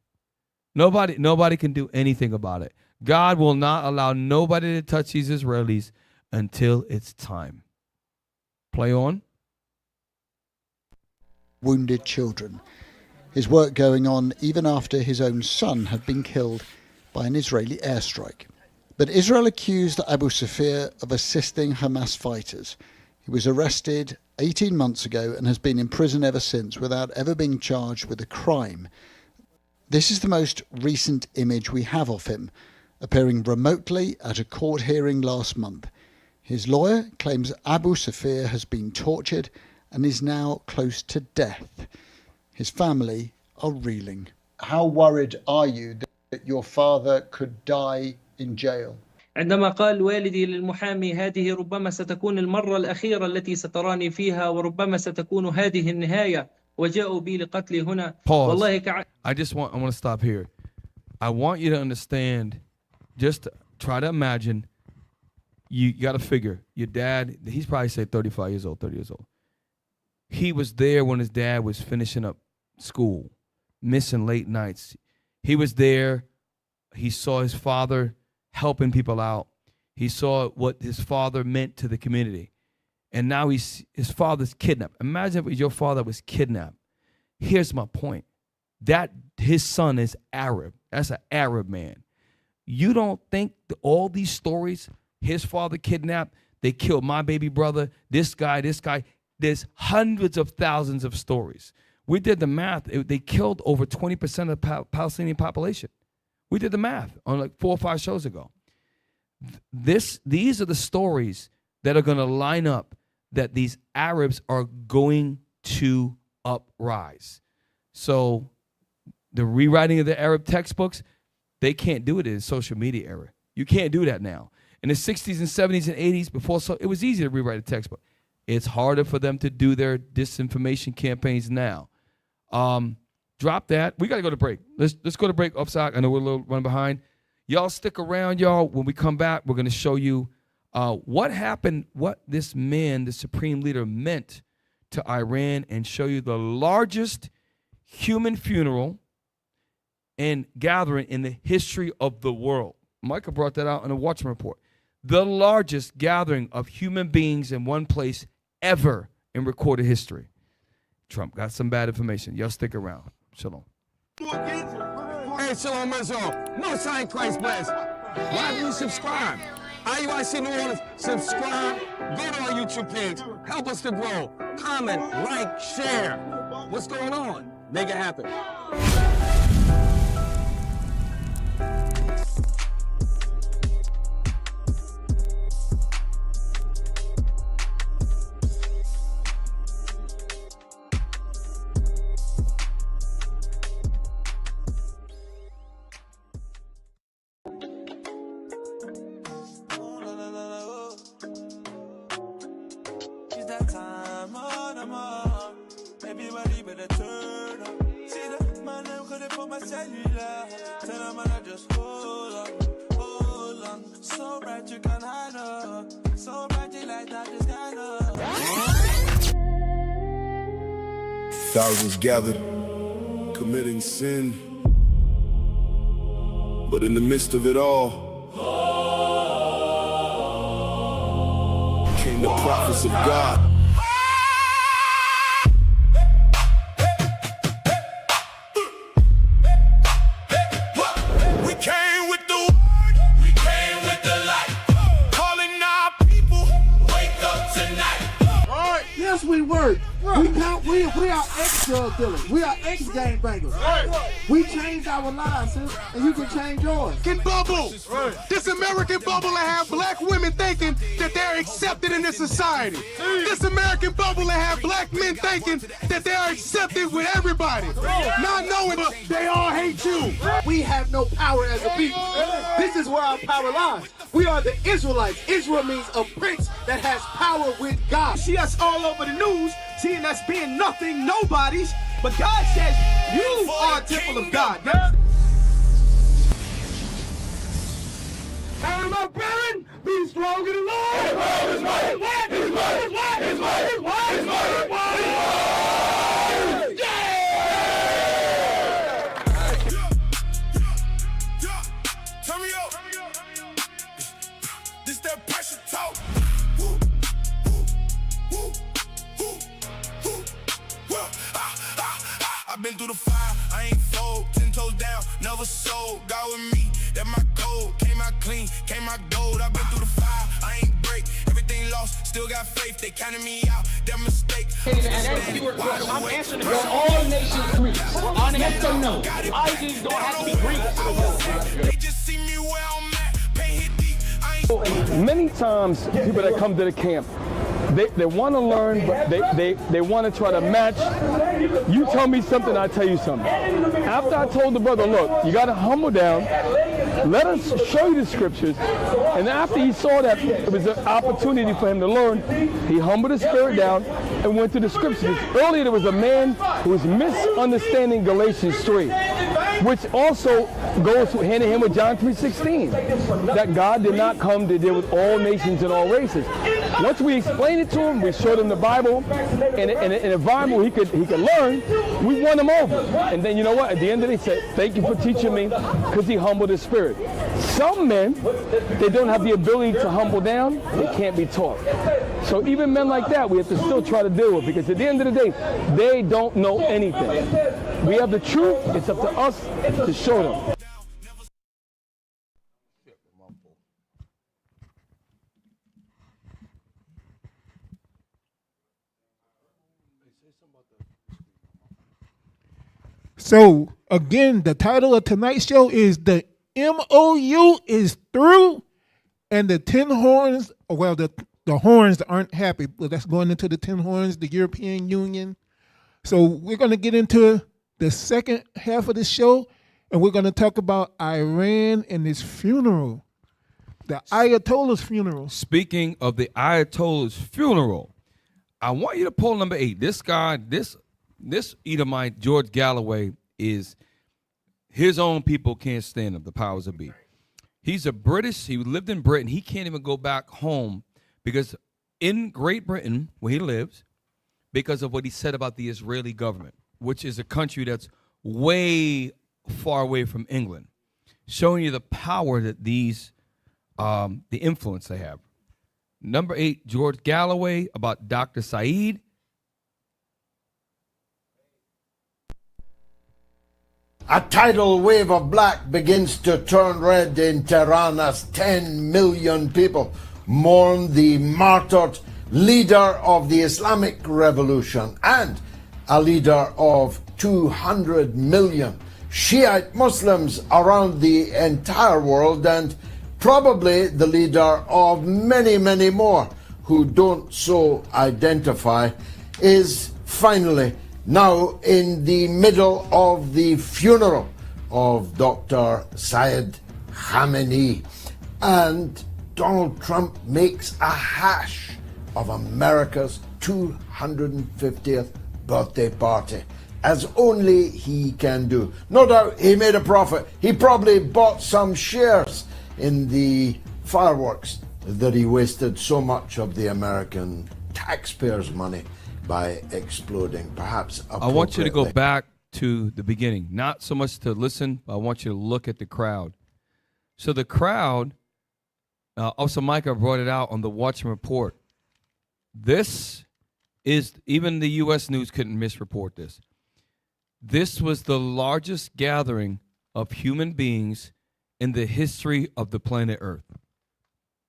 Nobody can do anything about it. God will not allow nobody to touch these Israelis until it's time. Play on. Wounded children. His work going on even after his own son had been killed by an Israeli airstrike. But Israel accused Abu Safir of assisting Hamas fighters. He was arrested 18 months ago and has been in prison ever since without ever being charged with a crime. This is the most recent image we have of him, appearing remotely at a court hearing last month. His lawyer claims Abu Safir has been tortured and is now close to death. His family are reeling. How worried are you that your father could die in jail? عندما قال والدي للمحامي هذه ربما ستكون المرة الأخيرة التي ستراني فيها وربما ستكون هذه النهاية وجاءوا بي لقتلي هنا. Pause. I want to stop here. I want you to understand, just try to imagine, you got to figure, your dad, he's probably say 35 years old, 30 years old. He was there when his dad was finishing up school, missing late nights. He was there. He saw his father helping people out. He saw what his father meant to the community. And now his father's kidnapped. Imagine if your father was kidnapped. Here's my point. That his son is Arab. That's an Arab man. You don't think all these stories, his father kidnapped, they killed my baby brother, this guy, there's hundreds of thousands of stories. We did the math. They killed over 20% of the Palestinian population. We did the math on like 4 or 5 shows ago. These are the stories that are going to line up that these Arabs are going to uprise. So the rewriting of the Arab textbooks, they can't do it in the social media era. You can't do that now. In the 60s and 70s and 80s, it was easy to rewrite a textbook. It's harder for them to do their disinformation campaigns now. Drop that. We got to go to break. Let's go to break. Upside. I know we're a little run behind. Y'all stick around, y'all. When we come back, we're going to show you what happened, what this man, the supreme leader, meant to Iran, and show you the largest human funeral and gathering in the history of the world. Micah brought that out in a Watchman report. The largest gathering of human beings in one place ever in recorded history. Trump got some bad information. Y'all stick around. Shalom. Hey, Shalom Israel. Most High in Christ bless. Why do you subscribe? IUIC New Orleans, subscribe. Go to our YouTube page. Help us to grow. Comment, like, share. What's going on? Make it happen. It's that time, more, everybody Tell them I just hold on. So bright you can hide up. So bright you like that just kind of. Thousands gathered, committing sin. But in the midst of it all, came the prophets of God. We came with the word, we came with the light. Calling our people, wake up tonight. All right, yes, we work. We are ex-drug dealers. We are ex-gangbangers. We changed our lives, sis, and you can change yours. Bubble. This American bubble that have black women thinking that they're accepted in this society. This American bubble that have black men thinking that they are accepted with everybody. Not knowing but they all hate you. We have no power as a people. This is where our power lies. We are the Israelites. Israel means a prince that has power with God. See us all over the news, seeing us being nothing, nobodies, but God says you are a temple of God. I'm a parent, be strong in the Lord. His word is mighty. His word is mighty. His word is mighty. His word is mighty. Turn me up. This that pressure talk. I've been through the fire, I ain't fold, 10 toes down, never sold. God with me, that my gold. Came out clean, came out gold. I've been through the fire, I ain't break. Everything lost, still got faith. They counted me out, their mistake. I'm answering the all nations Greeks. On yes or no? IUIC don't have to be Greek. They just see me where I'm at, pay hit deep. Many times, people that come to the camp, they want to learn, but they want to try to match. You tell me something, I tell you something. After I told the brother, look, you got to humble down. Let us show you the scriptures. And after he saw that it was an opportunity for him to learn, he humbled his spirit down and went to the scriptures. Earlier, there was a man who was misunderstanding Galatians 3, which also goes hand in hand with John 3:16, that God did not come to deal with all nations and all races. Once we explained it to him, we showed him the Bible in an environment where he could learn, we won him over. And then you know what? At the end of the day, he said, thank you for teaching me, because he humbled his spirit. Some men, they don't have the ability to humble down, they can't be taught. So even men like that, we have to still try to deal with, because at the end of the day, they don't know anything. We have the truth, it's up to us to show them. So again, the title of tonight's show is the MOU is through, and the 10 horns. Well, the horns aren't happy, but that's going into the 10 horns, the European Union. So we're going to get into the second half of the show, and we're going to talk about Iran and his funeral, the Ayatollah's funeral. Speaking of the Ayatollah's funeral, I want you to poll number 8. This guy, this Edomite, George Galloway, is his own people can't stand him, the powers that be. He's a British, he lived in Britain. He can't even go back home because in Great Britain, where he lives, because of what he said about the Israeli government, which is a country that's way far away from England, showing you the power that these, the influence they have. Number 8, George Galloway, about Dr. Saeed. A tidal wave of black begins to turn red in Tehran as 10 million people mourn the martyred leader of the Islamic Revolution and a leader of 200 million Shiite Muslims around the entire world, and probably the leader of many, many more who don't so identify, is finally now in the middle of the funeral of Dr. Syed Khamenei. And Donald Trump makes a hash of America's 250th birthday party. as only he can do. No doubt he made a profit. He probably bought some shares in the fireworks that he wasted so much of the American taxpayers' money by exploding, perhaps I want you to go appropriately. back to the beginning, not so much to listen, but I want you to look at the crowd. So the crowd, also Micah brought it out on the Watchman Report. This is, even the U.S. News couldn't misreport this. This was the largest gathering of human beings in the history of the planet Earth.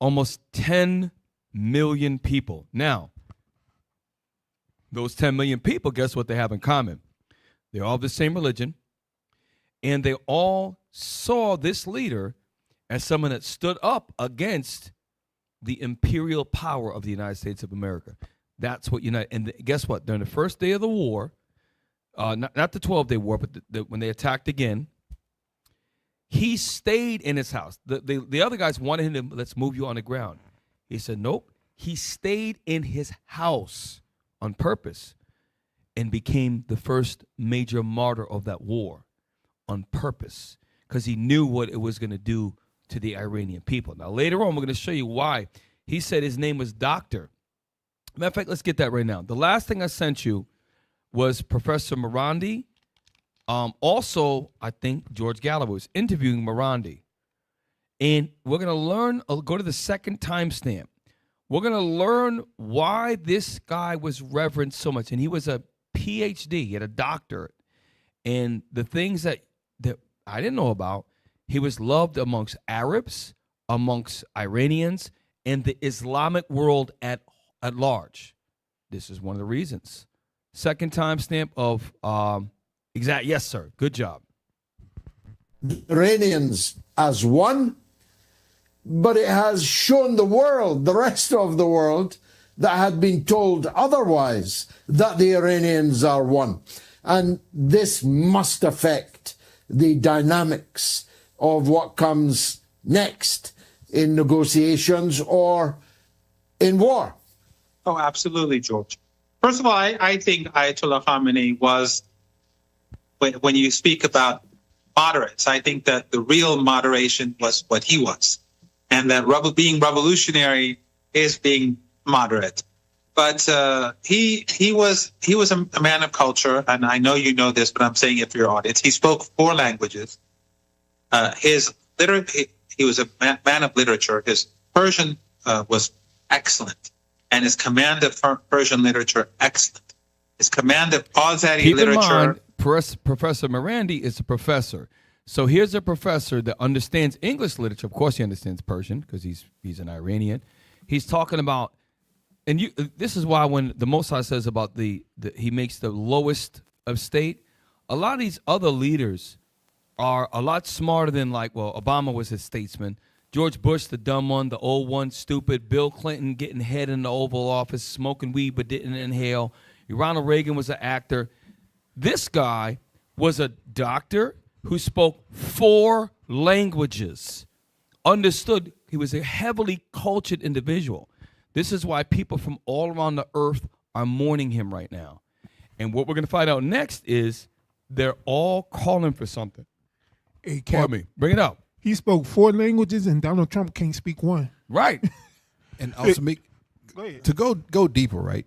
Almost 10 million people. Now, those 10 million people, guess what they have in common? They all have the same religion, and they all saw this leader as someone that stood up against the imperial power of the United States of America. That's what united. And guess what? During the first day of the war, not the 12-day war, but when they attacked again, he stayed in his house. The other guys wanted him to, let's move you on the ground. He said, nope. He stayed in his house on purpose and became the first major martyr of that war on purpose because he knew what it was going to do to the Iranian people. Now, later on, we're going to show you why. He said his name was Doctor. Matter of fact, let's get that right now. The last thing I sent you was Professor Morandi. Also, I think George Galloway was interviewing Morandi. And we're going to learn, go to the second timestamp. We're going to learn why this guy was reverenced so much. And he was a PhD, he had a doctorate. And the things that I didn't know about, he was loved amongst Arabs, amongst Iranians, and the Islamic world at large. This is one of the reasons. Second timestamp of exact. Yes, sir. Good job. The Iranians as one, but it has shown the world, the rest of the world, that had been told otherwise, that the Iranians are one. And this must affect the dynamics of what comes next in negotiations or in war. Oh, absolutely, George. First of all, I think Ayatollah Khamenei was, when you speak about moderates, I think that the real moderation was what he was. And that being revolutionary is being moderate. But he was a man of culture, and I know you know this, but I'm saying it for your audience. He spoke 4 languages. He was a man of literature. His Persian was excellent, and his command of Persian literature excellent. His command of Azeri literature. Keep in mind, Professor Morandi is a professor. So here's a professor that understands English literature. Of course, he understands Persian because he's an Iranian. He's talking about, and this is why when the Mossad says about he makes the lowest of state, a lot of these other leaders are a lot smarter than, like, well, Obama was his statesman, George Bush, the dumb one, the old one, stupid, Bill Clinton getting head in the Oval Office, smoking weed but didn't inhale, Ronald Reagan was an actor. This guy was a doctor who spoke 4 languages, understood. He was a heavily cultured individual. This is why people from all around the earth are mourning him right now. And what we're going to find out next is they're all calling for something. Hey, Cap, bring it up. He spoke 4 languages, and Donald Trump can't speak 1. Right. And also, to go deeper, right?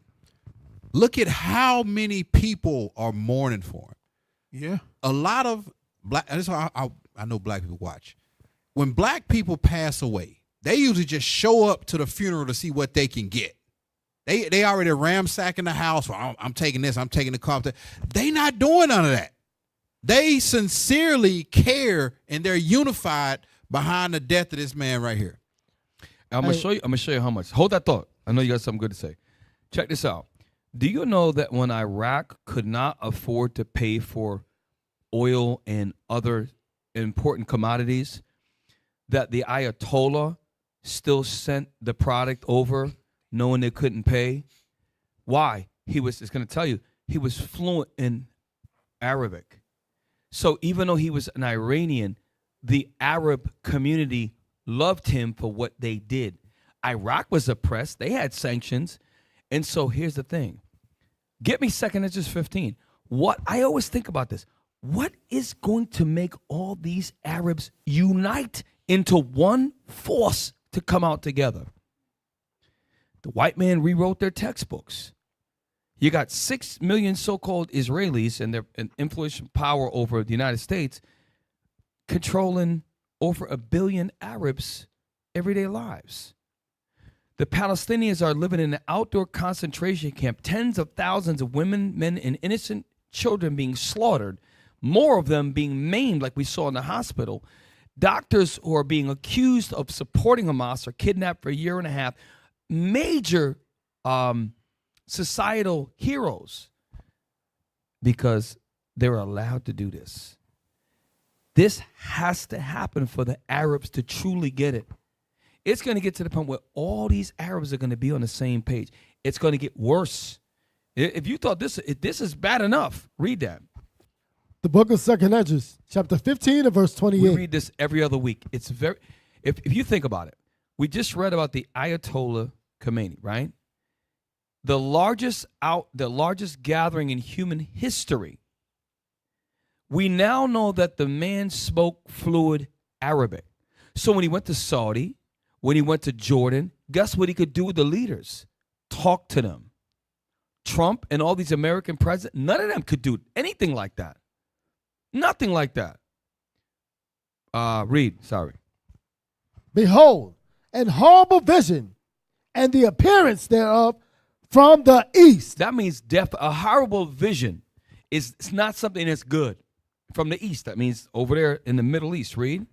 Look at how many people are mourning for him. Yeah. A lot of black, and this is how I know black people watch. When black people pass away, they usually just show up to the funeral to see what they can get. They already ransacking the house. Well, I'm taking this, I'm taking the car. They not doing none of that. They sincerely care, and they're unified behind the death of this man right here. I'm gonna show you how much. Hold that thought. I know you got something good to say. Check this out. Do you know that when Iraq could not afford to pay for oil and other important commodities, that the Ayatollah still sent the product over knowing they couldn't pay? Why? It's going to tell you, he was fluent in Arabic. So even though he was an Iranian, the Arab community loved him for what they did. Iraq was oppressed. They had sanctions. And so here's the thing. Get me 2 Ezra 15. What I always think about this. What is going to make all these Arabs unite into one force to come out together? The white man rewrote their textbooks. You got 6 million so-called Israelis and their influential power over the United States controlling over 1 billion Arabs' everyday lives. The Palestinians are living in an outdoor concentration camp, tens of thousands of women, men, and innocent children being slaughtered, more of them being maimed like we saw in the hospital. Doctors who are being accused of supporting Hamas are kidnapped for 1.5 years. Major societal heroes because they're allowed to do this. This has to happen for the Arabs to truly get it. It's going to get to the point where all these Arabs are going to be on the same page. It's going to get worse. If you thought this is bad enough, read that. The book of 2nd Esdras, chapter 15 and verse 28. We read this every other week. It's very, if you think about it, we just read about the Ayatollah Khomeini, right? The largest gathering in human history. We now know that the man spoke fluent Arabic. So when he went to Saudi, when he went to Jordan, guess what he could do with the leaders? Talk to them. Trump and all these American presidents, none of them could do anything like that. Nothing like that. Read, sorry. Behold, an horrible vision, and the appearance thereof from the east. That means death. A horrible vision it's not something that's good. From the east, that means over there in the Middle East. Read.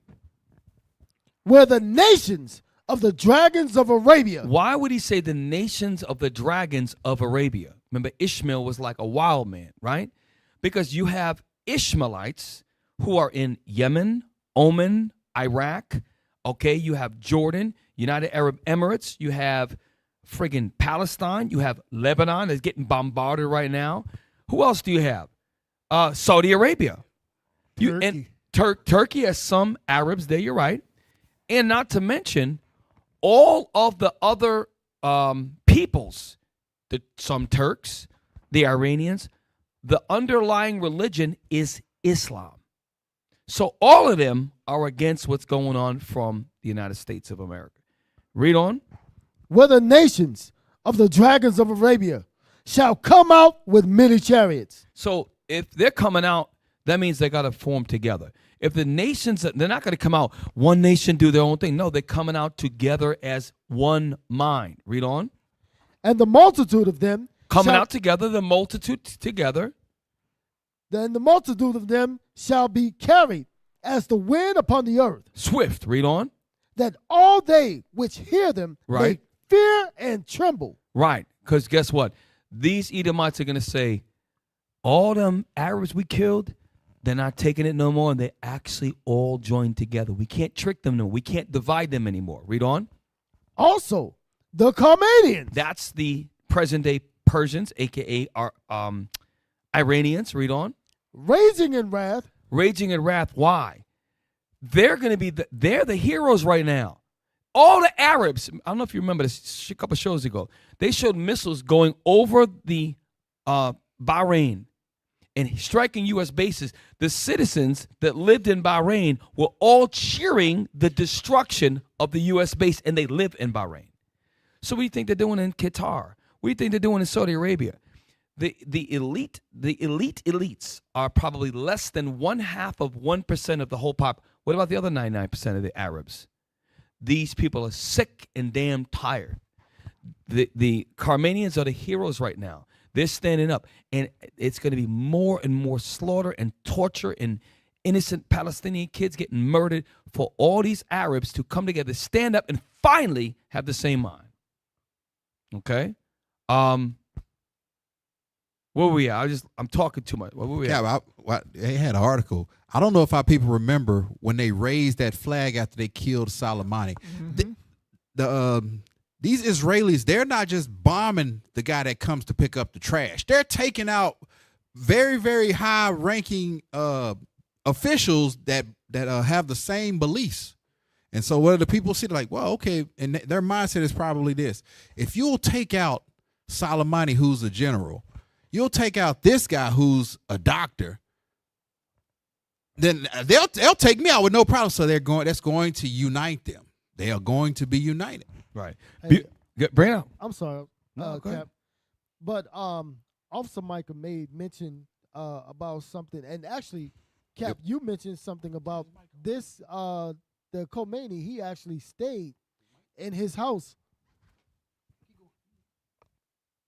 Where the nations of the dragons of Arabia. Why would he say the nations of the dragons of Arabia? Remember, Ishmael was like a wild man, right? Because you have Ishmaelites who are in Yemen, Oman, Iraq. Okay, you have Jordan, United Arab Emirates. You have friggin' Palestine. You have Lebanon that's getting bombarded right now. Who else do you have? Saudi Arabia. Turkey has some Arabs there, you're right. And not to mention all of the other peoples, some Turks, the Iranians, the underlying religion is Islam. So all of them are against what's going on from the United States of America. Read on. Where the nations of the dragons of Arabia shall come out with many chariots. So if they're coming out, that means they got to form together. If the nations, they're not going to come out, one nation do their own thing. No, they're coming out together as one mind. Read on. And the multitude of them. Coming out together, the multitude together. Then the multitude of them shall be carried as the wind upon the earth. Swift. Read on. That all they which hear them right. may fear and tremble. Right. Because guess what? These Edomites are going to say, all them Arabs we killed, they're not taking it no more, and they actually all joined together. We can't trick them no more. We can't divide them anymore. Read on. Also, the Carmanians. That's the present-day Persians, a.k.a. Iranians. Read on. Raging in wrath. Raging in wrath. Why? They're going to be they're the heroes right now. All the Arabs, I don't know if you remember this a couple shows ago, they showed missiles going over the Bahrain and striking U.S. bases. The citizens that lived in Bahrain were all cheering the destruction of the U.S. base, and they live in Bahrain. So what do you think they're doing in Qatar? What do you think they're doing in Saudi Arabia? The elites are probably less than 0.5% of the whole pop. What about the other 99% of the Arabs? These people are sick and damn tired. The Carmanians are the heroes right now. They're standing up, and it's going to be more and more slaughter and torture and innocent Palestinian kids getting murdered for all these Arabs to come together, stand up, and finally have the same mind. Okay? Where were we at? I'm talking too much. Where were we at? They had an article. I don't know if our people remember when they raised that flag after they killed Soleimani. Mm-hmm. These Israelis, they're not just bombing the guy that comes to pick up the trash. They're taking out very, very high-ranking officials that have the same beliefs. And so what do the people see? They're like, well, okay, and their mindset is probably this. If you'll take out Soleimani, who's a general, You'll take out this guy who's a doctor, then they'll take me out with no problem. So that's going to unite them. They are going to be united. Right. Hey, Bring it up. I'm sorry, No, go ahead. Cap. But Officer Micah made mention about something, and actually, Cap, you mentioned something about this. The Khomeini, he actually stayed in his house.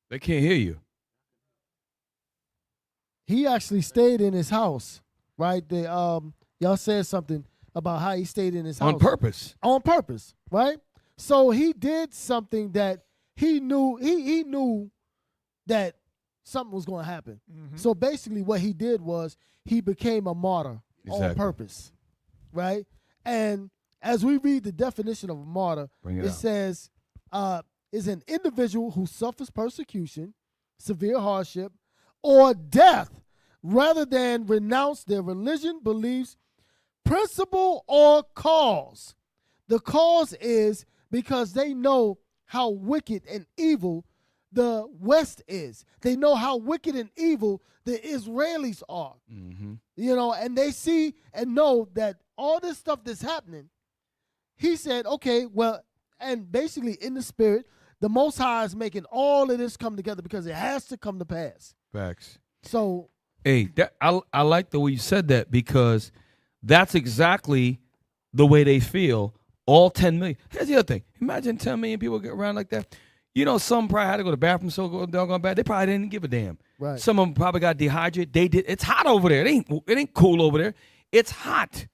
They can't hear you. He actually stayed in his house, right? They y'all said something about how he stayed in his house On purpose. On purpose, right? So he did something that he knew he knew that something was going to happen. So basically, what he did was he became a martyr on Exactly. purpose, right? And as we read the definition of a martyr, Bring it out. says is an individual who suffers persecution, severe hardship, or death rather than renounce their religion, beliefs, principle, or cause. The cause is because they know how wicked and evil the West is. They know how wicked and evil the Israelis are. You know, and they see and know that all this stuff that's happening, he said, okay, well, and basically in the spirit, the Most High is making all of this come together because it has to come to pass. Facts. So, Hey, I like the way you said that, because that's exactly the way they feel. All 10 million. Here's the other thing. Imagine 10 million people get around like that. You know, some probably had to go to the bathroom so doggone bad. They probably didn't give a damn. Right. Some of them probably got dehydrated. They did. It's hot over there. It ain't cool over there. It's hot.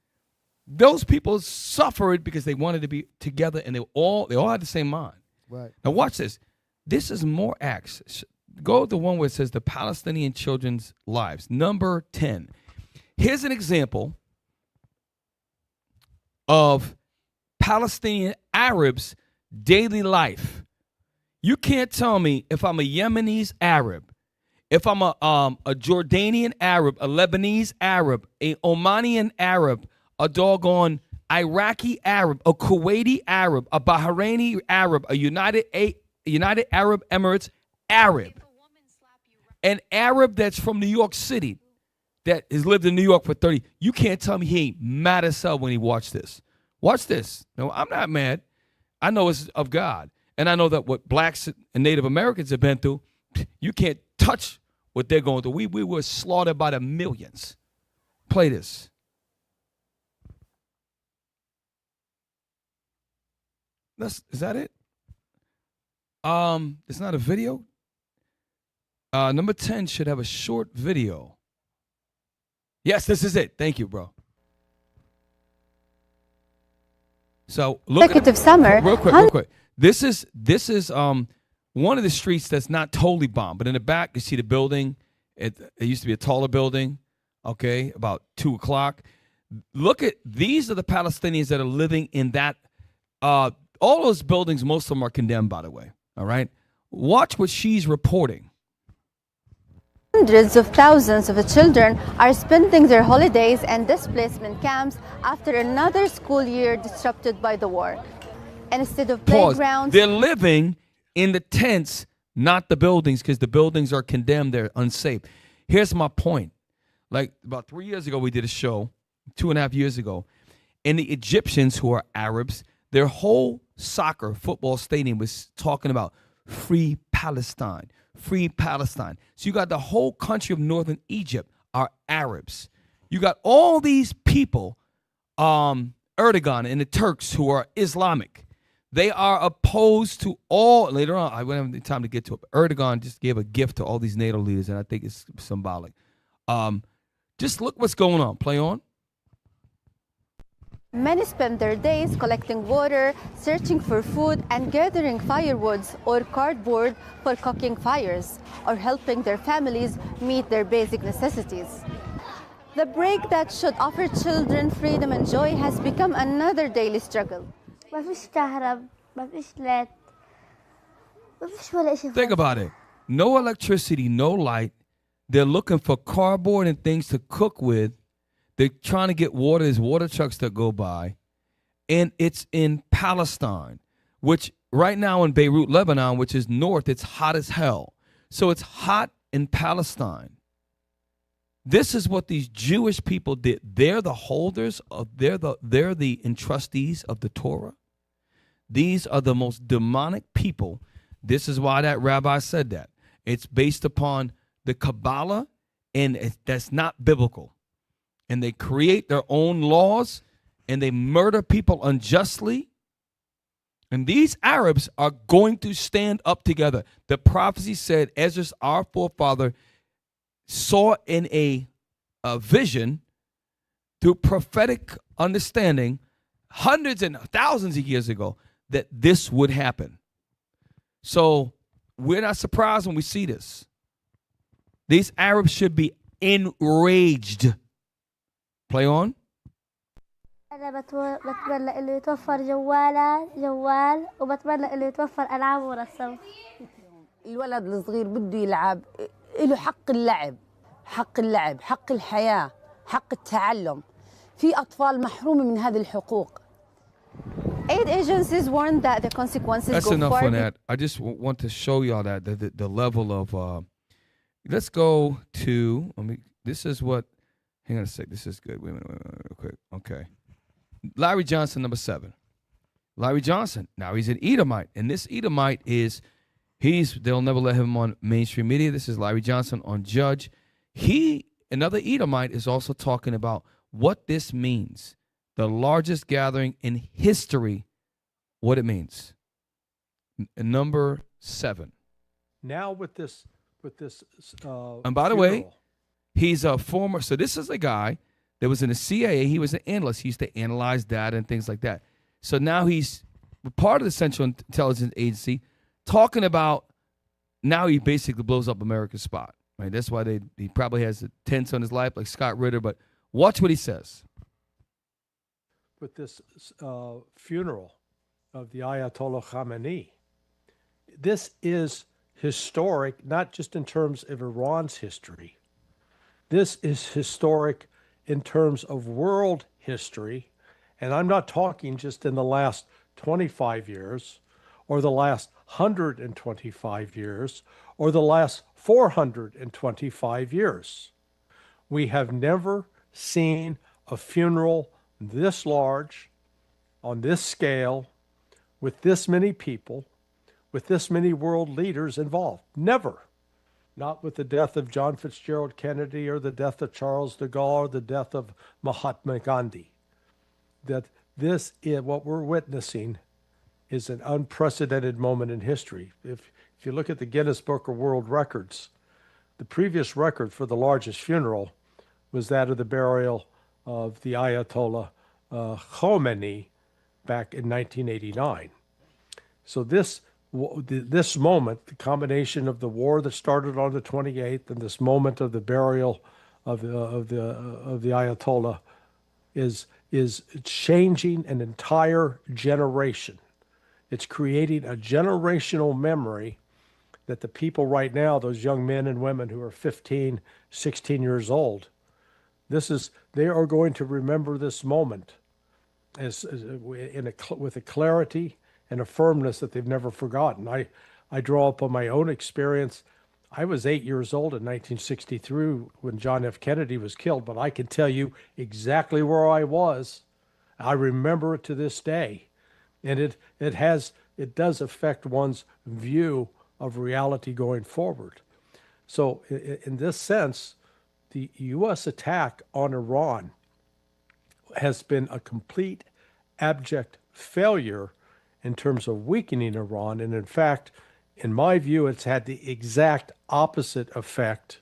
Those people suffered because they wanted to be together, and they all had the same mind. Right. Now watch this. This is more acts. Go to the one where it says the Palestinian children's lives. Number 10. Here's an example of Palestinian Arabs' daily life. You can't tell me if I'm a Yemenis Arab, if I'm a Jordanian Arab, a Lebanese Arab, a Omanian Arab, a doggone Iraqi Arab, a Kuwaiti Arab, a Bahraini Arab, a United Arab Emirates Arab, an Arab that's from New York City that has lived in New York for 30. You can't tell me he ain't mad as hell when he watched this. Watch this. No, I'm not mad. I know it's of God. And I know that what blacks and Native Americans have been through, you can't touch what they're going through. We were slaughtered by the millions. Play this. Is that it? It's not a video. Number 10 should have a short video. Yes, this is it. Thank you, bro. So look at summer. Real quick. This is one of the streets that's not totally bombed, but in the back you see the building. It used to be a taller building. Okay, about 2 o'clock. Look at these are the Palestinians that are living in that. All those buildings, most of them are condemned, by the way. All right, watch what she's reporting. Hundreds of thousands of children are spending their holidays in displacement camps after another school year disrupted by the war. Instead of playgrounds, they're living in the tents, not the buildings, because the buildings are condemned. They're unsafe. Here's my point. Like about 3 years ago, we did a show, 2.5 years ago, and the Egyptians, who are Arabs, their whole football stadium was talking about free Palestine. Free Palestine. So you got the whole country of northern Egypt are Arabs. You got all these people, Erdogan and the Turks, who are Islamic. They are opposed to all. Later on, I won't have the time to get to it. But Erdogan just gave a gift to all these NATO leaders, and I think it's symbolic. Just look what's going on. Play on. many spend their days collecting water, searching for food, and gathering firewoods or cardboard for cooking fires, or helping their families meet their basic necessities. The break that should offer children freedom and joy has become another daily struggle. Think about it. No electricity, no light. They're looking for cardboard and things to cook with. They're trying to get water. There's water trucks that go by. And it's in Palestine, which right now in Beirut, Lebanon, which is north, it's hot as hell. So it's hot in Palestine. This is what these Jewish people did. They're the holders of, they're the entrustees of the Torah. These are the most demonic people. This is why that rabbi said that. It's based upon the Kabbalah, and that's not biblical. And they create their own laws, and they murder people unjustly. And these Arabs are going to stand up together. The prophecy said, Ezra, our forefather, saw in a vision through prophetic understanding hundreds and thousands of years ago that this would happen. So we're not surprised when we see this. These Arabs should be enraged. Play on. أنا بتمنى إنه يتوفر جوال وبتمنى إنه يتوفر ألعاب ورسم. الولد الصغير بده يلعب، له حق اللعب، حق الحياة، حق التعلم. في أطفال محرومة من هذه الحقوق. Aid agencies warn that the consequences That's go enough far on that. I just want to show y'all that the level of. Let's go to. This is what. Hang on a sec. This is good. Wait a minute, real quick. Okay. Larry Johnson, number 7. Larry Johnson. Now he's an Edomite, and this Edomite is. They'll never let him on mainstream media. This is Larry Johnson on Judge. Another Edomite, is also talking about what this means. The largest gathering in history, what it means. Number 7. Now with this. And by the way, he's a former. So this is a guy that was in the CIA. He was an analyst. He used to analyze data and things like that. So now he's part of the Central Intelligence Agency, talking about now he basically blows up America's spot. Right? That's why he probably has a tense on his life like Scott Ritter. But watch what he says. With this funeral of the Ayatollah Khamenei, this is historic, not just in terms of Iran's history. This is historic in terms of world history. And I'm not talking just in the last 25 years or the last 125 years or the last 425 years. We have never seen a funeral this large, on this scale, with this many people, with this many world leaders involved. Never. Not with the death of John Fitzgerald Kennedy or the death of Charles de Gaulle or the death of Mahatma Gandhi. That this is what we're witnessing is an unprecedented moment in history. If you look at the Guinness Book of World Records, the previous record for the largest funeral was that of the burial of the Ayatollah Khomeini back in 1989. So this moment, the combination of the war that started on the 28th and this moment of the burial of the Ayatollah is changing an entire generation. It's creating a generational memory that the people right now, those young men and women who are 15, 16 years old, they are going to remember this moment with a clarity and a firmness that they've never forgotten. I draw upon my own experience. I was 8 years old in 1963 when John F. Kennedy was killed, but I can tell you exactly where I was. I remember it to this day. And it does affect one's view of reality going forward. So in this sense, the U.S. attack on Iran has been a complete abject failure in terms of weakening Iran. And in fact, in my view, it's had the exact opposite effect.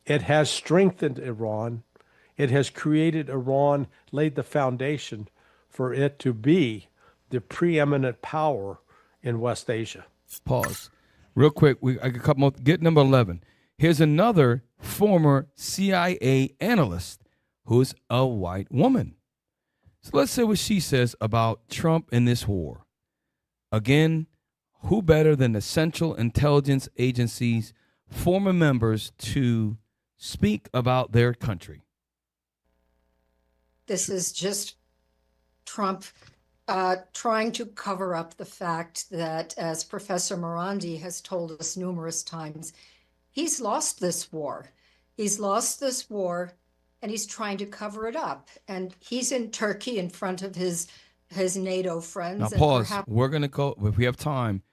It has strengthened Iran. It has created Iran, laid the foundation for it to be the preeminent power in West Asia. Pause. Real quick, I got a couple more. Get number 11. Here's another former CIA analyst who's a white woman. So let's see what she says about Trump and this war. Again, who better than the Central Intelligence Agency's former members to speak about their country? This is just Trump trying to cover up the fact that, as Professor Morandi has told us numerous times, he's lost this war. He's lost this war, and he's trying to cover it up. And he's in Turkey in front of his NATO friends. Now and pause. perhaps We're gonna go if we have time.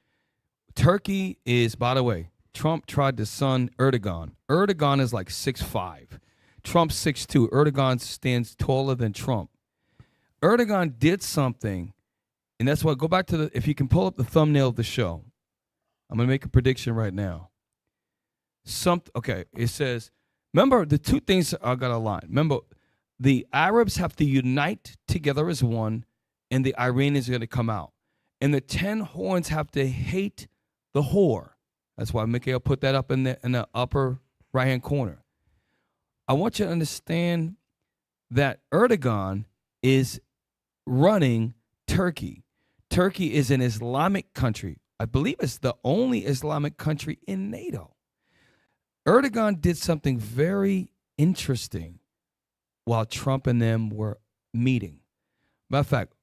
Turkey is, by the way, Trump tried to son Erdogan. Erdogan is like 6'5". Trump's 6'2". Erdogan stands taller than Trump. Erdogan did something, and that's why go back to the, if you can pull up the thumbnail of the show. I'm gonna make a prediction right now. Okay, it says, remember the two things are gonna align. Remember, the Arabs have to unite together as one, and the Iranians are gonna come out. And the 10 horns have to hate the whore. That's why Mikhail put that up in the upper right-hand corner. I want you to understand that Erdogan is running Turkey. Turkey is an Islamic country. I believe it's the only Islamic country in NATO. Erdogan did something very interesting while Trump and them were meeting. Matter of fact,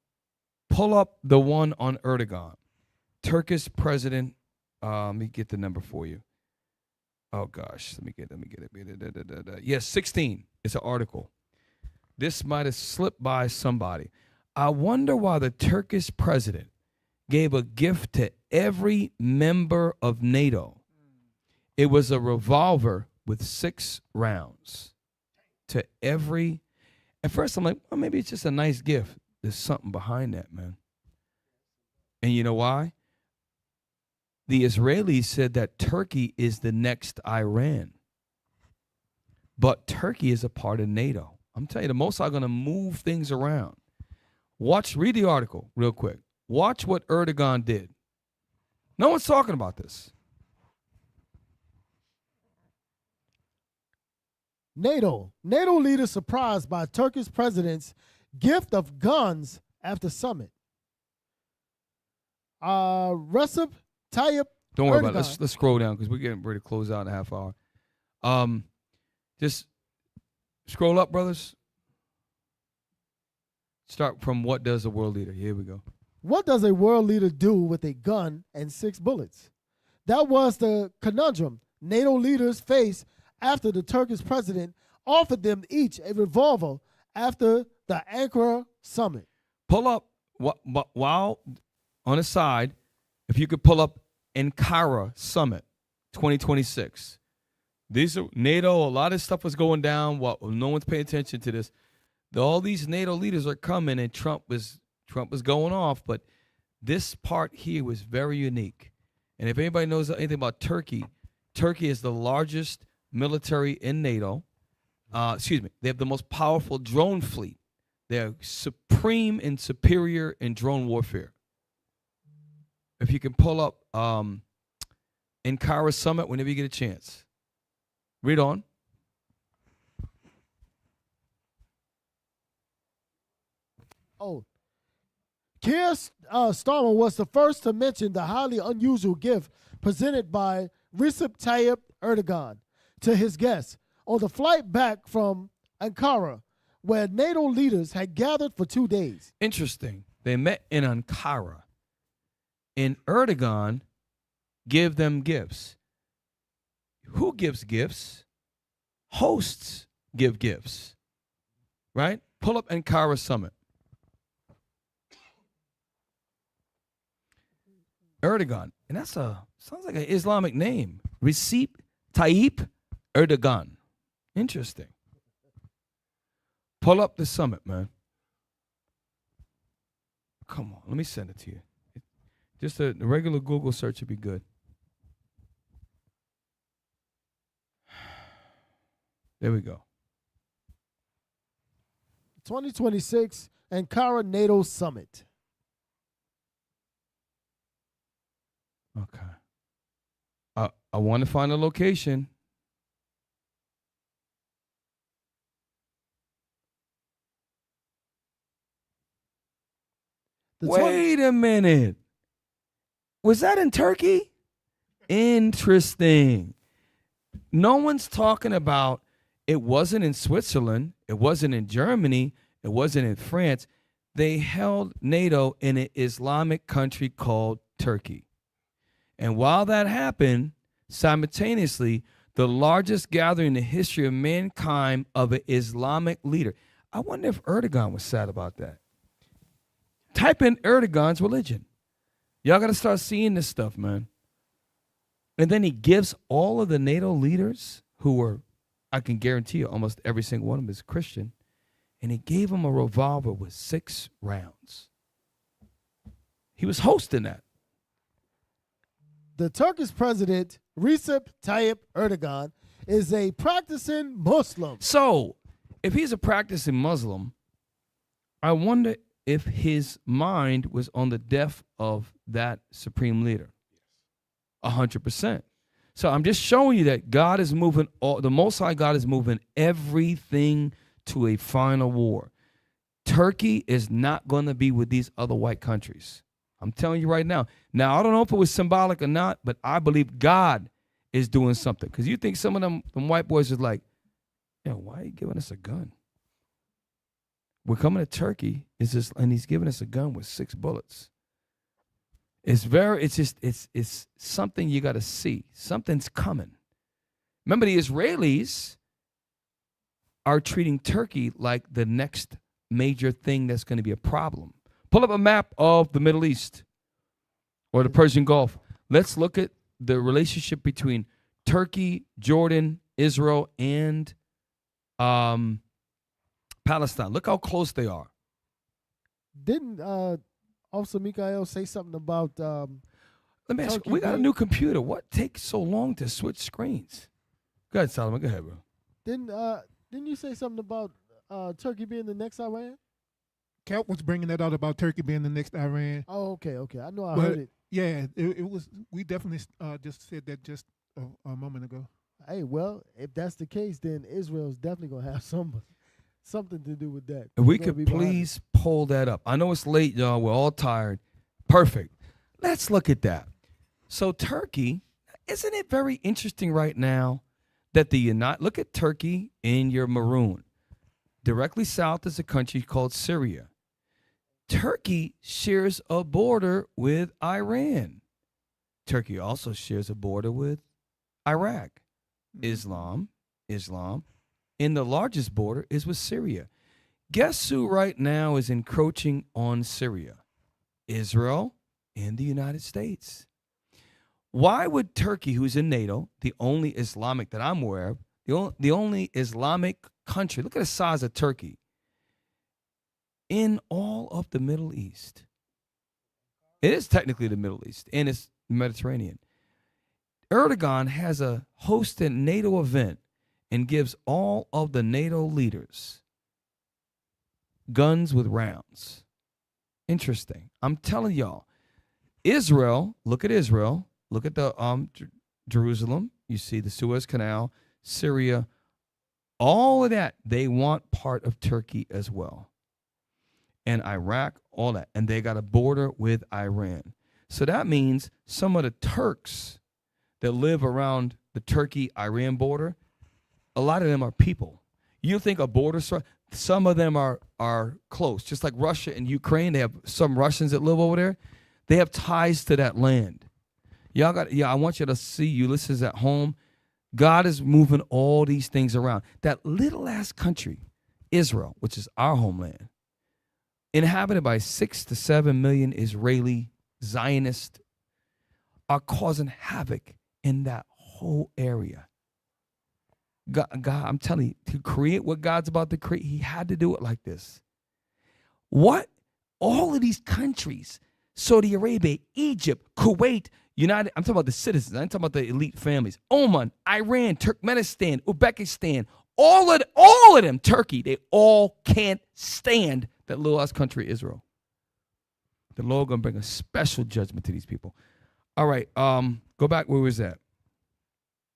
pull up the one on Erdogan. Turkish president. Let me get the number for you. Oh gosh, let me get it. Yes, 16. It's an article. This might have slipped by somebody. I wonder why the Turkish president gave a gift to every member of NATO. It was a revolver with 6 rounds to every. At first, I'm like, well, maybe it's just a nice gift. There's something behind that, man. And you know why? The Israelis said that Turkey is the next Iran. But Turkey is a part of NATO. I'm telling you, the Most High are going to move things around. Read the article real quick. Watch what Erdogan did. No one's talking about this. NATO leaders surprised by Turkish president's gift of guns after summit. Recep Tayyip Don't worry Erdogan. about it. Let's scroll down because we're getting ready to close out in a half hour. Just scroll up, brothers. Start from what does a world leader? Here we go. What does a world leader do with a gun and 6 bullets? That was the conundrum NATO leaders faced after the Turkish president offered them each a revolver after the Ankara summit. Pull up, while on the side, if you could pull up Ankara summit 2026. These are NATO, a lot of stuff was going down while no one's paying attention to this. All these NATO leaders are coming and Trump was going off, but this part here was very unique. And if anybody knows anything about Turkey, Turkey is the largest military in NATO. They have the most powerful drone fleet. They're supreme and superior in drone warfare. If you can pull up Ankara Summit whenever you get a chance. Read on. Keir Starmer was the first to mention the highly unusual gift presented by Recep Tayyip Erdogan to his guests on the flight back from Ankara, where NATO leaders had gathered for 2 days. Interesting. They met in Ankara, and Erdogan gave them gifts. Who gives gifts? Hosts give gifts, right? Pull up Ankara Summit. Erdogan, and sounds like an Islamic name. Recep Tayyip Erdogan. Interesting. Pull up the summit, man. Come on, let me send it to you. Just a regular Google search would be good. There we go. 2026 Ankara NATO Summit. Okay. I want to find a location. Wait a minute. Was that in Turkey? Interesting. No one's talking about it wasn't in Switzerland. It wasn't in Germany. It wasn't in France. They held NATO in an Islamic country called Turkey. And while that happened, simultaneously, The largest gathering in the history of mankind of an Islamic leader. I wonder if Erdogan was sad about that. Type in Erdogan's religion. Y'all got to start seeing this stuff, man. And then he gives all of the NATO leaders who were, I can guarantee you, almost every single one of them is Christian, and he gave them a revolver with 6 rounds. He was hosting that. The Turkish president, Recep Tayyip Erdogan, is a practicing Muslim. So, if he's a practicing Muslim, I wonder if his mind was on the death of that supreme leader. 100%. So I'm just showing you that God is moving, the Most High God is moving everything to a final war. Turkey is not going to be with these other white countries. I'm telling you right now. Now, I don't know if it was symbolic or not, but I believe God is doing something. Because you think some of them white boys are like, yeah, why are you giving us a gun? We're coming to Turkey, and he's giving us a gun with 6 bullets. It's something you got to see. Something's coming. Remember, the Israelis are treating Turkey like the next major thing that's going to be a problem. Pull up a map of the Middle East or the Persian Gulf. Let's look at the relationship between Turkey, Jordan, Israel, and Palestine. Look how close they are. Didn't Officer Mikael say something about Let me ask you, Turkey we got a being- new computer. What takes so long to switch screens? Go ahead, Solomon. Go ahead, bro. Didn't you say something about Turkey being the next Iran? Cat was bringing that out about Turkey being the next Iran. Oh, okay. I know I But, heard it. Yeah, it was. We definitely just said that just a moment ago. Hey, well, if that's the case, then Israel's definitely gonna have something to do with that. If we They're gonna could be behind it. please pull that up. I know it's late, y'all. We're all tired. Perfect. Let's look at that. So Turkey, isn't it very interesting right now that look at Turkey in your maroon. Directly south is a country called Syria. Turkey shares a border with Iran. Turkey also shares a border with Iraq. Islam. And the largest border is with Syria. Guess who right now is encroaching on Syria? Israel and the United States. Why would Turkey, who's in NATO, the only Islamic that I'm aware of, the only Islamic country, look at the size of Turkey, in all of the Middle East. It is technically the Middle East, and it's Mediterranean. Erdogan has a hosted NATO event and gives all of the NATO leaders guns with rounds. Interesting. I'm telling y'all, Israel, look at Israel, look at the Jerusalem, you see the Suez Canal, Syria, all of that, they want part of Turkey as well. And Iraq, all that. And they got a border with Iran. So that means some of the Turks that live around the Turkey-Iran border, a lot of them are people. You think a border, some of them are close. Just like Russia and Ukraine, they have some Russians that live over there. They have ties to that land. I want you to see, Ulysses at home, God is moving all these things around. That little ass country, Israel, which is our homeland, inhabited by 6 to 7 million Israeli Zionists, are causing havoc in that whole area. God, I'm telling you, to create what God's about to create, he had to do it like this. What? All of these countries, Saudi Arabia, Egypt, Kuwait, I'm talking about the citizens. I'm talking about the elite families. Oman, Iran, Turkmenistan, Uzbekistan, all of them, Turkey, they all can't stand that little ass country, Israel. The Lord gonna bring a special judgment to these people. All right, go back. Where was that?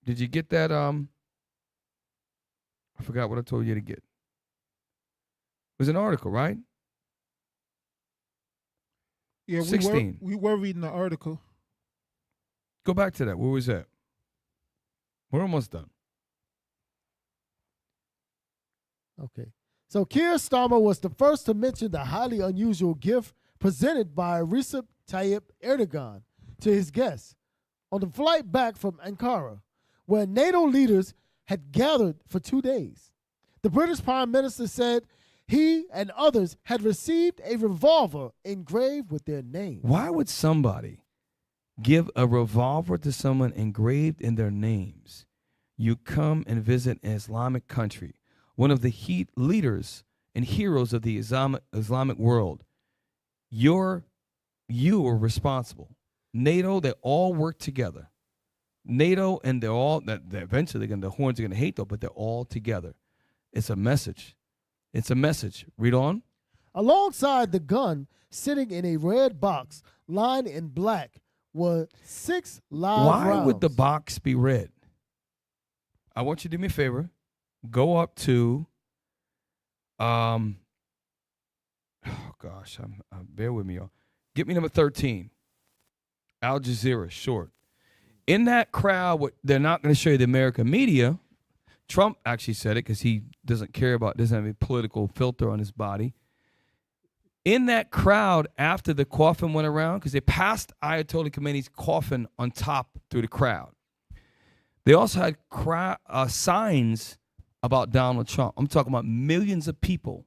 Did you get that? I forgot what I told you to get. It was an article, right? Yeah, 16. we were reading the article. Go back to that. Where was that? We're almost done. Okay. So Keir Starmer was the first to mention the highly unusual gift presented by Recep Tayyip Erdogan to his guests on the flight back from Ankara, where NATO leaders had gathered for 2 days. The British Prime Minister said he and others had received a revolver engraved with their name. Why would somebody give a revolver to someone engraved in their names? You come and visit an Islamic country, one of the leaders and heroes of the Islamic world. You are responsible. NATO, they all work together. NATO, and eventually the horns are going to hate though, but they're all together. It's a message. It's a message. Read on. Alongside the gun, sitting in a red box lined in black, were 6 live Why rounds. would the box be red? I want you to do me a favor. Go up to, oh gosh, bear with me, y'all. Get me number 13. Al Jazeera, short. In that crowd, they're not going to show you the American media. Trump actually said it because he doesn't have a political filter on his body. In that crowd, after the coffin went around, because they passed Ayatollah Khomeini's coffin on top through the crowd, they also had signs about Donald Trump. I'm talking about millions of people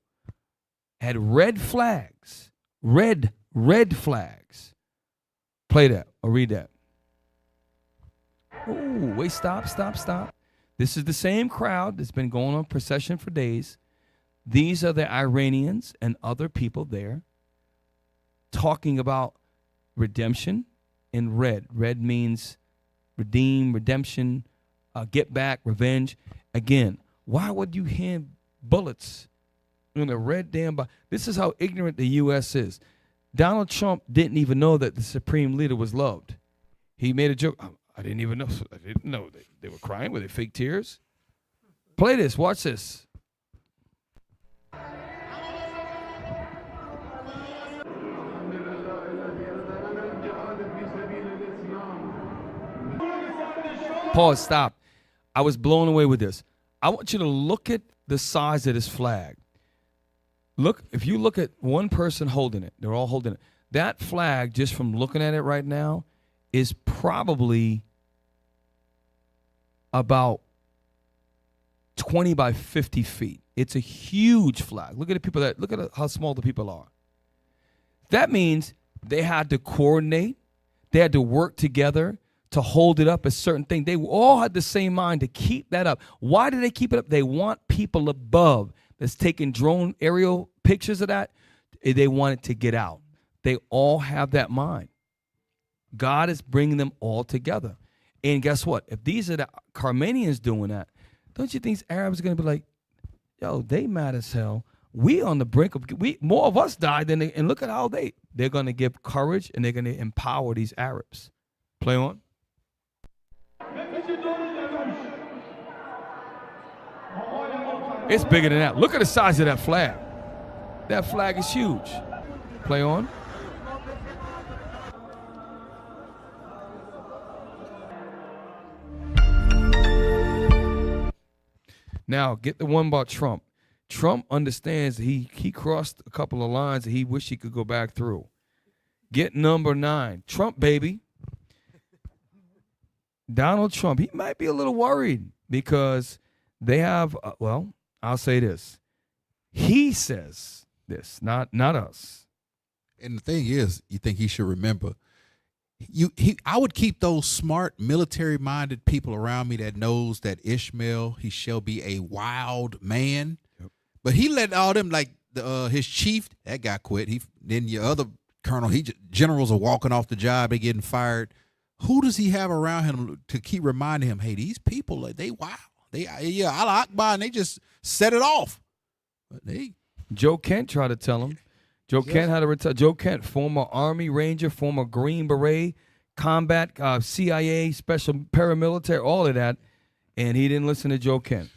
had red flags, red flags. Play that or read that. Ooh, wait, stop. This is the same crowd that's been going on procession for days. These are the Iranians and other people there talking about redemption in red. Red means redeem, redemption, get back, revenge. Again, why would you hand bullets in a red damn box? This is how ignorant the U.S. is. Donald Trump didn't even know that the supreme leader was loved. He made a joke. I didn't even know. I didn't know they were crying. Were they fake tears? Play this. Watch this. Pause. Stop. I was blown away with this. I want you to look at the size of this flag. Look, if you look at one person holding it, they're all holding it. That flag, just from looking at it right now, is probably about 20 by 50 feet. It's a huge flag. Look at the people look at how small the people are. That means they had to coordinate. They had to work together to hold it up a certain thing. They all had the same mind to keep that up. Why do they keep it up? They want people above that's taking drone aerial pictures of that. They want it to get out. They all have that mind. God is bringing them all together. And guess what? If these are the Armenians doing that, don't you think Arabs are going to be like, yo, they mad as hell. We on the brink of, more of us died than they, and look at how they're going to give courage and they're going to empower these Arabs. Play on. It's bigger than that. Look at the size of that flag. That flag is huge. Play on. Now, get the one about Trump. Trump understands that he crossed a couple of lines that he wished he could go back through. Get number 9. Trump, baby. Donald Trump, he might be a little worried because they have, I'll say this. He says this, not us. And the thing is, you think he should remember, I would keep those smart, military-minded people around me that knows that Ishmael, he shall be a wild man. Yep. But he let all them, like his chief, that guy quit. Then your other colonel, generals are walking off the job, they getting fired. Who does he have around him to keep reminding him, hey, these people, they wild. Allah Akbar, and they just set it off. But Joe Kent tried to tell him. Joe Kent had to retire. Joe Kent, former Army Ranger, former Green Beret, combat, CIA, special paramilitary, all of that, and he didn't listen to Joe Kent.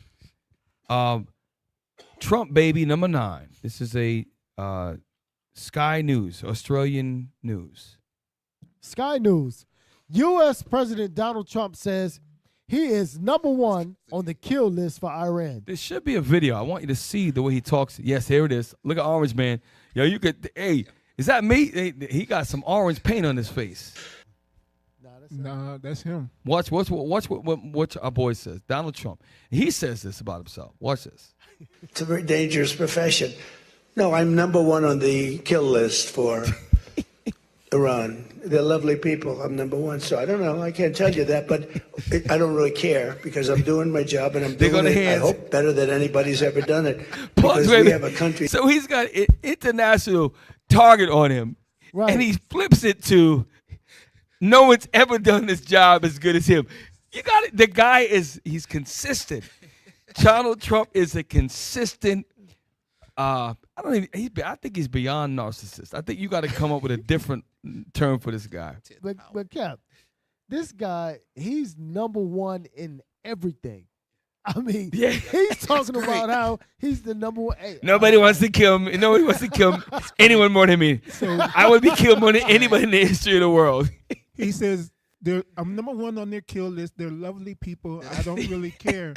Trump, baby, number 9. This is a Sky News, Australian news. Sky News. U.S. President Donald Trump says he is number 1 on the kill list for Iran. There should be a video. I want you to see the way he talks. Yes, here it is. Look at Orange Man. Yo, you could, hey, is that me? He got some orange paint on his face. Nah, that's him. Watch what our boy says. Donald Trump. He says this about himself. Watch this. It's a very dangerous profession. No, I'm number one on the kill list for Iran. They're lovely people. I'm number one. So I don't know. I can't tell you that, but I don't really care because I'm doing my job and I'm doing it, I hope, better than anybody's ever done it. Because we have a country. So he's got an international target on him, and he flips it to no one's ever done this job as good as him. You got it. The guy he's consistent. Donald Trump is a consistent. I think he's beyond narcissist. I think you got to come up with a different term for this guy. But Cap, this guy, he's number one in everything. I mean, he's talking about how he's the number one. Hey, Nobody wants to kill me. Nobody wants to kill anyone more than me. So, I would be killed more than anybody in the history of the world. He says, I'm number one on their kill list. They're lovely people. I don't really care.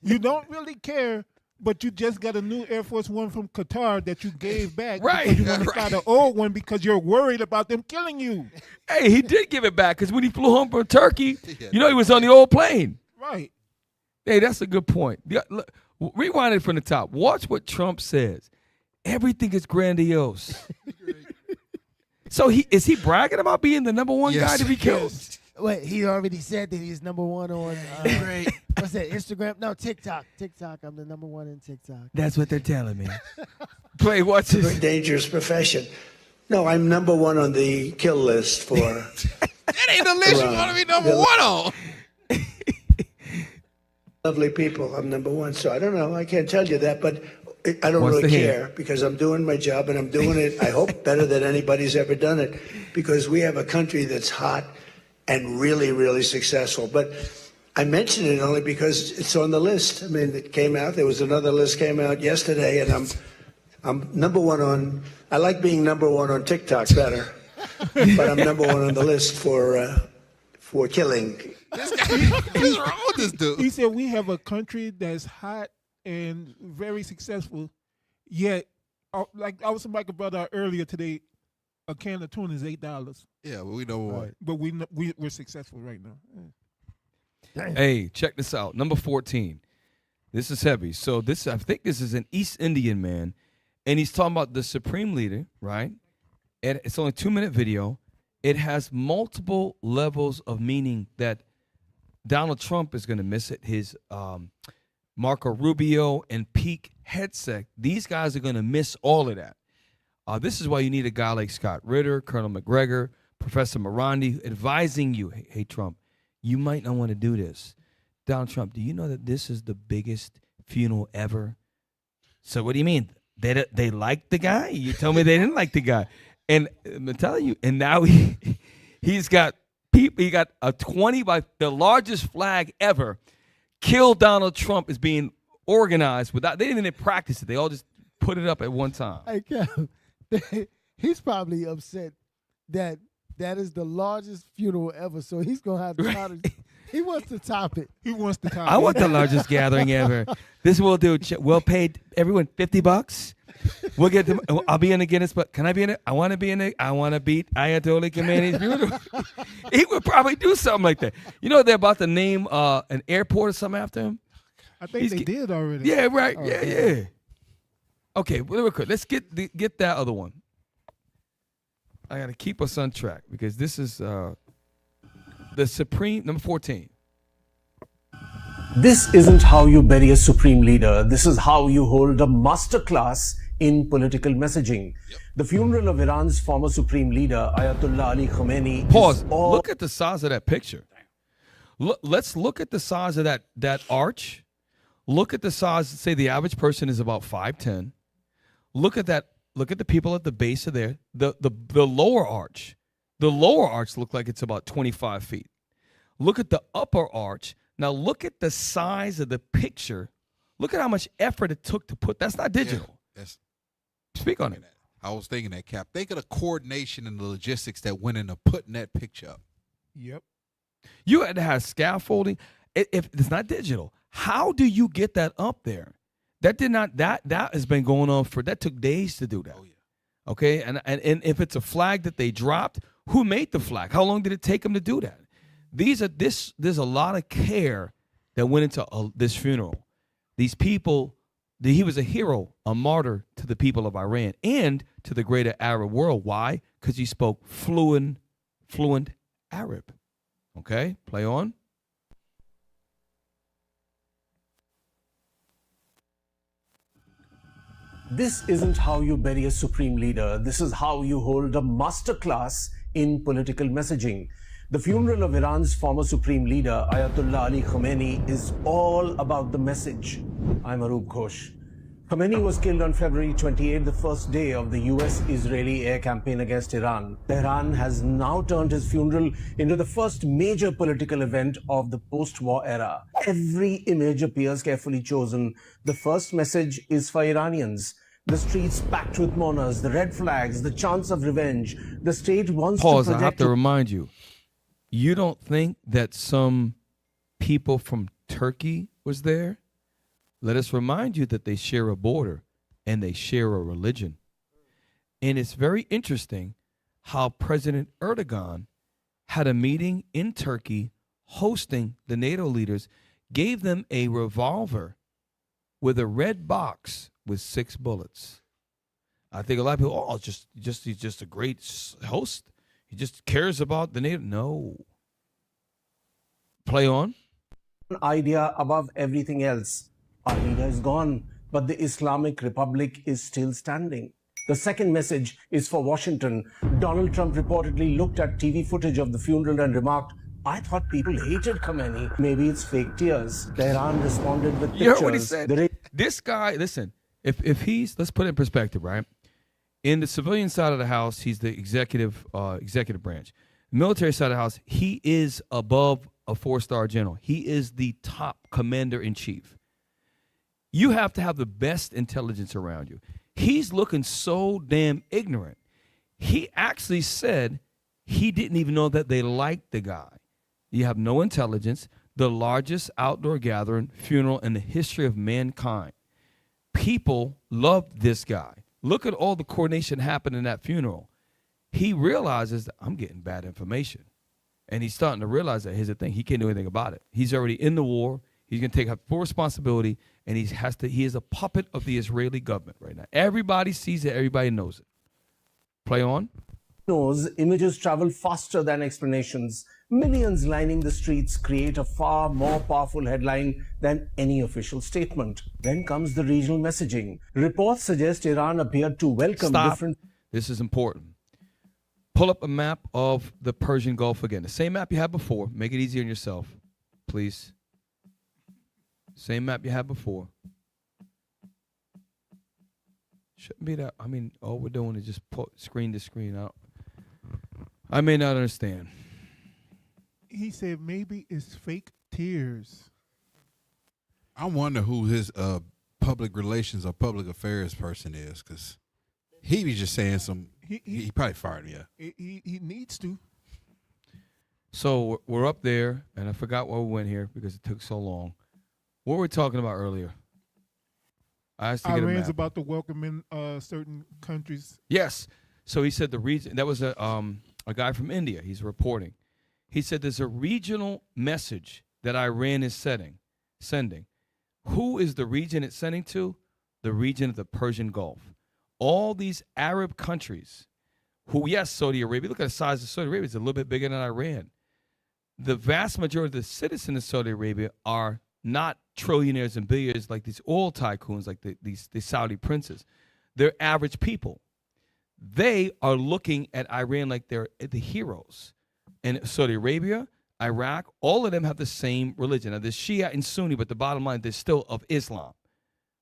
You don't really care, but you just got a new Air Force One from Qatar that you gave back. Right. Because you want to start an old one because you're worried about them killing you. Hey, he did give it back because when he flew home from Turkey, he was on the old plane. Right. Hey, that's a good point. Look, rewind it from the top. Watch what Trump says. Everything is grandiose. So is he bragging about being the number one guy to be killed? Wait, he already said that he's number one on what's that, Instagram? No, TikTok. TikTok, I'm the number one in TikTok. That's what they're telling me. Play, watch this. It's a very dangerous profession. No, I'm number one on the kill list for That ain't the list you want to be number one on. Lovely people. I'm number one. So I don't know. I can't tell you that, but I don't What's really the care because I'm doing my job and I'm doing it, I hope, better than anybody's ever done it because we have a country that's hot and really, really successful. But I mention it only because it's on the list. I mean, it came out. There was another list came out yesterday, and I'm number one on. I like being number one on TikTok better, but I'm number one on the list for killing. What's wrong with this dude? He said we have a country that's hot and very successful, yet, like I was somebody brought out earlier today, a can of tuna is $8. Yeah, but we know what. But we're successful right now. Hey, check this out. Number 14. This is heavy. So I think this is an East Indian man, and he's talking about the supreme leader, right? And it's only a 2-minute video. It has multiple levels of meaning that Donald Trump is going to miss it. His Marco Rubio and Pete Hegseth, these guys are going to miss all of that. This is why you need a guy like Scott Ritter, Colonel McGregor, Professor Morandi advising you, hey, Trump, you might not want to do this. Donald Trump, do you know that this is the biggest funeral ever? So what do you mean? They liked the guy? You told me they didn't like the guy. And I'm telling you, and now he's got people, he got a 20 by the largest flag ever. Kill Donald Trump is being organized without, they didn't even practice it. They all just put it up at one time. Hey, Kev, he's probably upset that is the largest funeral ever. So he's going to have to try to, he wants to top it. He wants to top it. I want the largest gathering ever. This will do. We'll pay everyone $50. We'll get them. I'll be in the Guinness, but can I be in it? I want to be in it. I want to beat Ayatollah Khomeini's funeral. He would probably do something like that. You know, they're about to name an airport or something after him. I think they did already. Yeah, right. Yeah. Okay, real quick. Let's get that other one. I got to keep us on track because this is the supreme number 14. This isn't how you bury a supreme leader. This is how you hold a masterclass in political messaging. The funeral of Iran's former supreme leader, Ayatollah Ali Khomeini. Pause. Look at the size of that picture. Let's look at the size of that arch. Look at the size. Say the average person is about 5'10". Look at that. Look at the people at the base of there. The lower arch. The lower arch look like it's about 25 feet. Look at the upper arch. Now look at the size of the picture. Look at how much effort it took to put. That's not digital. Yes. Speak on it. I was thinking that, Cap. Think of the coordination and the logistics that went into putting that picture up. Yep. You had to have scaffolding. If it's not digital, how do you get that up there? That has been going on that took days to do that. Oh, yeah. Okay, and if it's a flag that they dropped, who made the flag? How long did it take them to do that? There's a lot of care that went into this funeral. These people, he was a hero, a martyr to the people of Iran and to the greater Arab world. Why? Because he spoke fluent Arab. Okay, play on. This isn't how you bury a supreme leader. This is how you hold a masterclass in political messaging. The funeral of Iran's former supreme leader, Ayatollah Ali Khamenei, is all about the message. I'm Arup Ghosh. Khamenei was killed on February 28, the first day of the US-Israeli air campaign against Iran. Tehran has now turned his funeral into the first major political event of the post-war era. Every image appears carefully chosen. The first message is for Iranians. The streets packed with mourners, the red flags, the chants of revenge. The state wants to project... Pause, I have to remind you. You don't think that some people from Turkey was there? Let us remind you that they share a border and they share a religion. And it's very interesting how President Erdogan had a meeting in Turkey hosting the NATO leaders, gave them a revolver with a red box with 6 bullets. I think a lot of people, oh, he's just a great host. He just cares about the NATO. No. Play on. Idea above everything else. Our leader is gone, but the Islamic Republic is still standing. The second message is for Washington. Donald Trump reportedly looked at TV footage of the funeral and remarked, I thought people hated Khamenei. Maybe it's fake tears. Tehran responded with pictures. You heard what he said? This guy, listen, if he's, let's put it in perspective, right? In the civilian side of the house, he's the executive branch. Military side of the house, he is above a 4-star general. He is the top commander-in-chief. You have to have the best intelligence around you. He's looking so damn ignorant. He actually said he didn't even know that they liked the guy. You have no intelligence. The largest outdoor gathering funeral in the history of mankind. People loved this guy. Look at all the coordination happened in that funeral. He realizes that I'm getting bad information. And he's starting to realize that here's the thing. He can't do anything about it. He's already in the war. He's going to take full responsibility, and he is a puppet of the Israeli government right now. Everybody sees it. Everybody knows it. Play on. Images travel faster than explanations. Millions lining the streets create a far more powerful headline than any official statement. Then comes the regional messaging. Reports suggest Iran appeared to welcome different... This is important. Pull up a map of the Persian Gulf again. The same map you had before. Make it easier on yourself, please. Same map you had before. Shouldn't be that. I mean, all we're doing is just put screen to screen out. I may not understand. He said maybe it's fake tears. I wonder who his public relations or public affairs person is, because he was just saying some. He probably fired me. Yeah. He needs to. So we're up there, and I forgot why we went here because it took so long. What were we talking about earlier? I asked to get a Iran's map. about to welcome in certain countries. Yes. So he said the region. That was a guy from India. He's reporting. He said there's a regional message that Iran is sending. Who is the region it's sending to? The region of the Persian Gulf. All these Arab countries who, yes, Saudi Arabia, look at the size of Saudi Arabia. It's a little bit bigger than Iran. The vast majority of the citizens of Saudi Arabia are not trillionaires and billionaires like these oil tycoons, like the Saudi princes. They're average people. They are looking at Iran like they're the heroes. And Saudi Arabia, Iraq, all of them have the same religion. Now, there's Shia and Sunni, but the bottom line, they're still of Islam.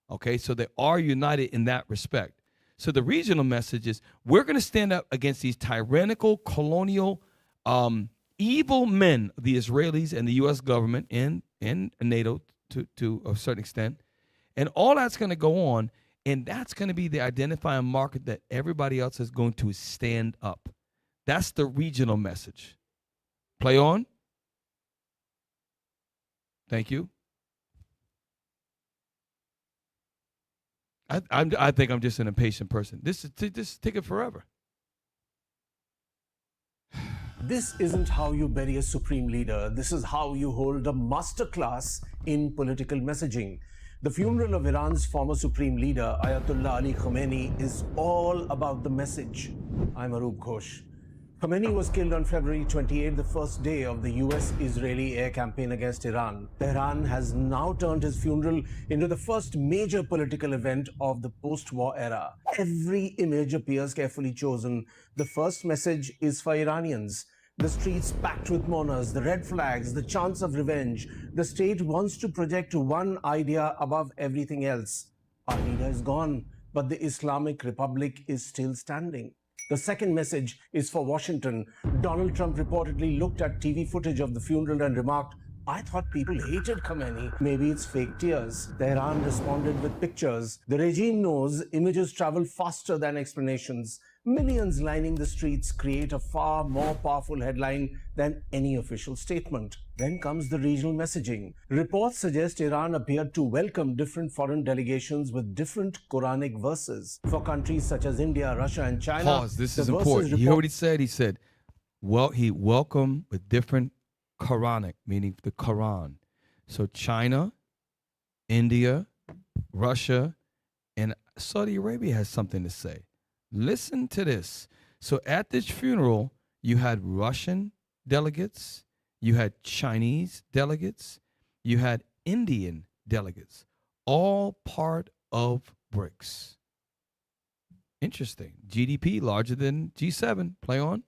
Okay, so they are united in that respect. So the regional message is we're going to stand up against these tyrannical, colonial, evil men, the Israelis and the U.S. government and NATO to a certain extent. And all that's going to go on, and that's going to be the identifying marker that everybody else is going to stand up. That's the regional message. Play on. Thank you. I think I'm just an impatient person. This take it forever. This isn't how you bury a supreme leader. This is how you hold a masterclass in political messaging. The funeral of Iran's former supreme leader, Ayatollah Ali Khamenei, is all about the message. I'm Arup Ghosh. Khamenei was killed on February 28, the first day of the US-Israeli air campaign against Iran. Tehran has now turned his funeral into the first major political event of the post-war era. Every image appears carefully chosen. The first message is for Iranians. The streets packed with mourners, the red flags, the chants of revenge. The state wants to project one idea above everything else. Our leader is gone, but the Islamic Republic is still standing. The second message is for Washington. Donald Trump reportedly looked at TV footage of the funeral and remarked, "I thought people hated Khamenei. Maybe it's fake tears." Tehran responded with pictures. The regime knows images travel faster than explanations. Millions lining the streets create a far more powerful headline than any official statement. Then comes the regional messaging. Reports suggest Iran appeared to welcome different foreign delegations with different Quranic verses. For countries such as India, Russia, and China, Pause. This is important. You heard what he said? He said, well, he welcomed with different Quranic, meaning the Quran. So China, India, Russia, and Saudi Arabia has something to say. Listen to this. So at this funeral, you had Russian delegates, you had Chinese delegates, you had Indian delegates, all part of BRICS. Interesting. GDP larger than G7. Play on.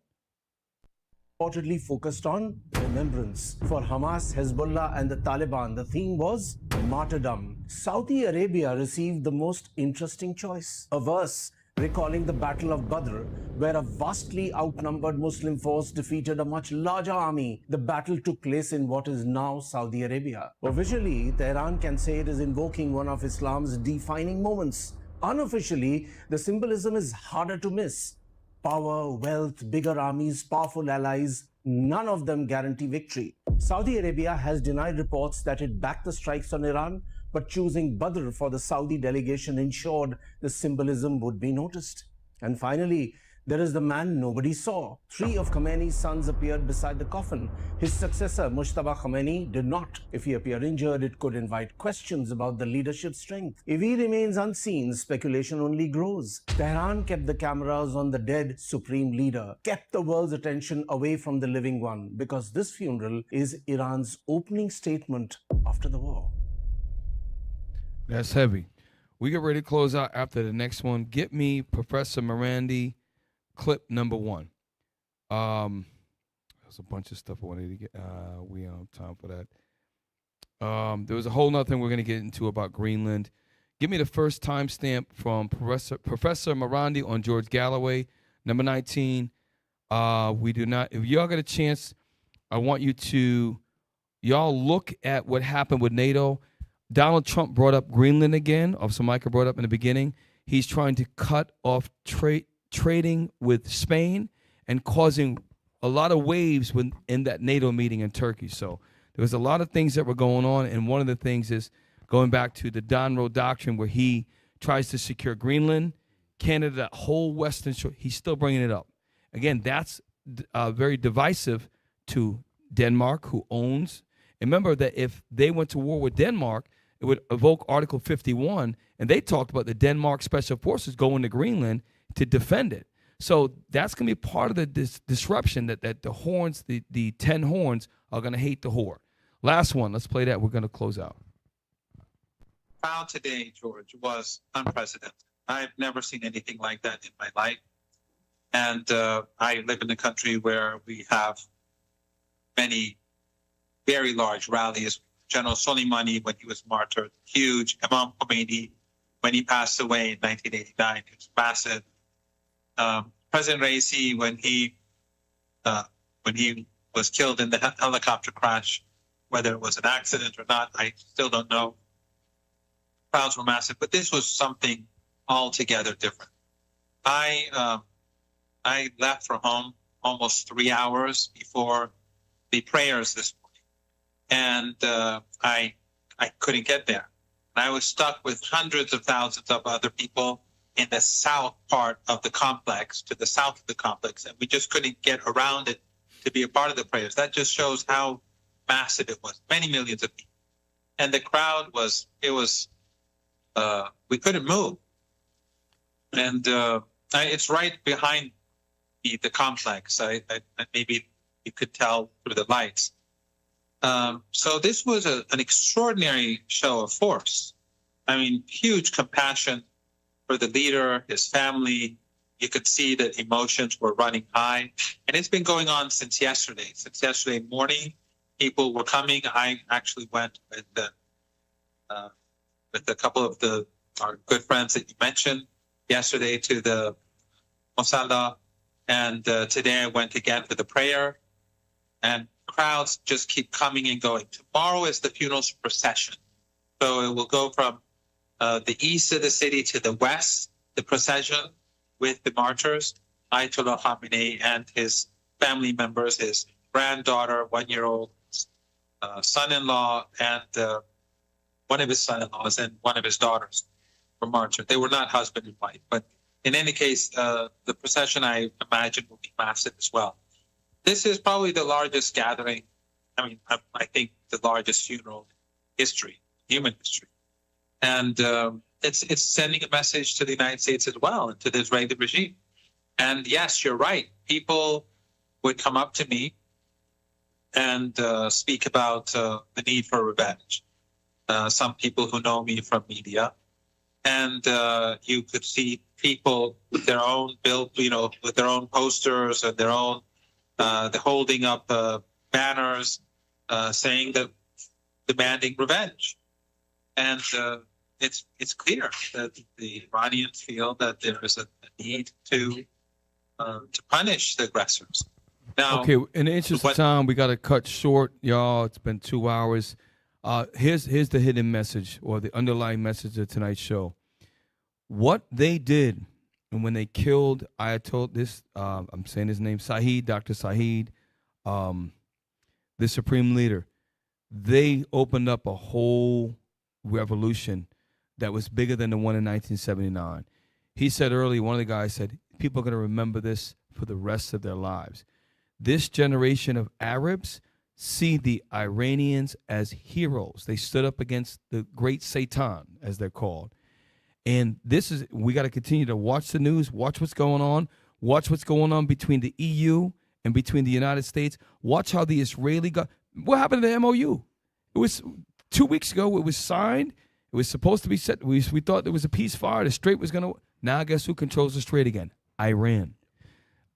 Reportedly focused on remembrance. For Hamas, Hezbollah, and the Taliban, the theme was martyrdom. Saudi Arabia received the most interesting choice. A verse recalling the Battle of Badr, where a vastly outnumbered Muslim force defeated a much larger army. The battle took place in what is now Saudi Arabia. Officially, Tehran can say it is invoking one of Islam's defining moments. Unofficially, the symbolism is harder to miss. Power, wealth, bigger armies, powerful allies, none of them guarantee victory. Saudi Arabia has denied reports that it backed the strikes on Iran, but choosing Badr for the Saudi delegation ensured the symbolism would be noticed. And finally, there is the man nobody saw. 3 of Khamenei's sons appeared beside the coffin. His successor, Mujtaba Khamenei, did not. If he appeared injured, it could invite questions about the leadership's strength. If he remains unseen, speculation only grows. Tehran kept the cameras on the dead supreme leader, kept the world's attention away from the living one, because this funeral is Iran's opening statement after the war. That's heavy. We get ready to close out after the next one. Get me Professor Morandi clip number 1. There's a bunch of stuff I wanted to get. We don't have time for that. There was a whole nother thing we're going to get into about Greenland. Give me the first timestamp from Professor Morandi on George Galloway, number 19. We do not. If y'all get a chance, I want you to y'all look at what happened with NATO. Donald Trump brought up Greenland again, Officer Micah brought up in the beginning. He's trying to cut off trading with Spain and causing a lot of waves in that NATO meeting in Turkey. So there was a lot of things that were going on, and one of the things is going back to the Donroe Doctrine, where he tries to secure Greenland, Canada, that whole Western shore. He's still bringing it up. Again, that's very divisive to Denmark, who owns. Remember that if they went to war with Denmark, it would evoke Article 51, and they talked about the Denmark Special Forces going to Greenland to defend it. So that's going to be part of the disruption that the horns, the 10 horns, are going to hate the whore. Last one. Let's play that. We're going to close out. Trial today, George, was unprecedented. I've never seen anything like that in my life. And I live in a country where we have many very large rallies. General Soleimani, when he was martyred, huge. Imam Khomeini, when he passed away in 1989, it was massive. President Raisi, when he was killed in the helicopter crash, whether it was an accident or not, I still don't know. Crowds were massive, but this was something altogether different. I left for home almost 3 hours before the prayers this morning. And I couldn't get there. And I was stuck with hundreds of thousands of other people in the south part of the complex, to the south of the complex, and we just couldn't get around it to be a part of the prayers. That just shows how massive it was. Many millions of people. And the crowd was, we couldn't move. And it's right behind the complex. Maybe you could tell through the lights. So this was an extraordinary show of force. I mean, huge compassion for the leader, his family. You could see that emotions were running high. And it's been going on since yesterday. Since yesterday morning, people were coming. I actually went with a couple of our good friends that you mentioned yesterday to the Mosalla. And today I went again for the prayer. And crowds just keep coming and going. Tomorrow is the funeral procession. So it will go from the east of the city to the west, the procession with the martyrs, Ayatollah Khamenei and his family members, his granddaughter, 1-year-old son-in-law, and one of his son-in-laws and one of his daughters were martyred. They were not husband and wife, but in any case, the procession, I imagine, will be massive as well. This is probably the largest gathering. I mean, I think the largest funeral in history, human history. And it's sending a message to the United States as well and to the Israeli regime. And yes, you're right. People would come up to me and speak about the need for revenge. Some people who know me from media. And you could see people with their own with their own posters and their own, they're holding up banners saying that demanding revenge. And it's clear that the Iranians feel that there is a need to punish the aggressors. Now, okay, in the interest of time, we got to cut short, y'all. It's been 2 hours. Here's the hidden message or the underlying message of tonight's show. What they did, and when they killed Ayatollah, this I'm saying his name, Dr. Saeed, the supreme leader, they opened up a whole revolution that was bigger than the one in 1979. He said earlier, one of the guys said, people are going to remember this for the rest of their lives. This generation of Arabs see the Iranians as heroes. They stood up against the great Satan, as they're called. And we got to continue to watch the news, watch what's going on between the EU and between the United States. Watch how the Israeli what happened to the MOU? It was 2 weeks ago, it was signed. It was supposed to be set. We thought there was a ceasefire. The strait was going to. Now guess who controls the strait again? Iran.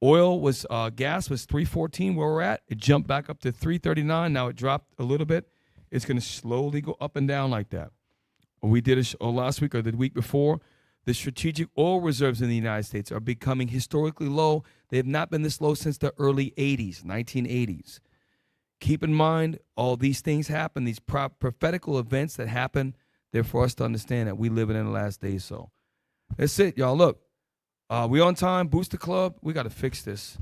Gas was $3.14 where we're at. It jumped back up to $3.39. Now it dropped a little bit. It's going to slowly go up and down like that. We did a show last week or the week before. The strategic oil reserves in the United States are becoming historically low. They have not been this low since the early 80s, 1980s. Keep in mind, all these things happen, these prophetical events that happen. They're for us to understand that we live in the last days. So that's it, y'all. Look, we on time. Booster Club, we got to fix this.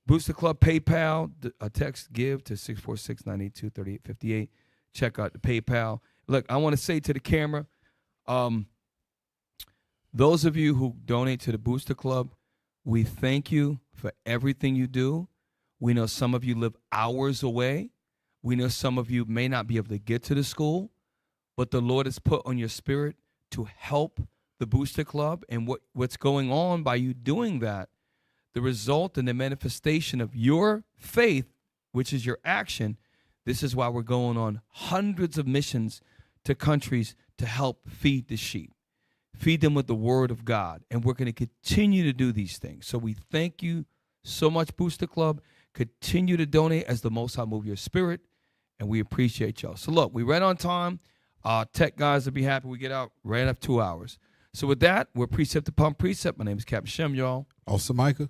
Booster Club PayPal, a text give to 646-982-3858. Check out the PayPal. Look, I want to say to the camera, those of you who donate to the Booster Club, we thank you for everything you do. We know some of you live hours away. We know some of you may not be able to get to the school, but the Lord has put on your spirit to help the Booster Club. And what's going on by you doing that, the result and the manifestation of your faith, which is your action, this is why we're going on hundreds of missions to countries to help feed the sheep, feed them with the word of God. And we're going to continue to do these things. So we thank you so much, Booster Club. Continue to donate as the Most High move your spirit, and we appreciate y'all. So look, we right on time. Tech guys will be happy we get out right up 2 hours. So with that, we're Precept upon Precept. My name is Captain Shem, y'all. Officer Micah.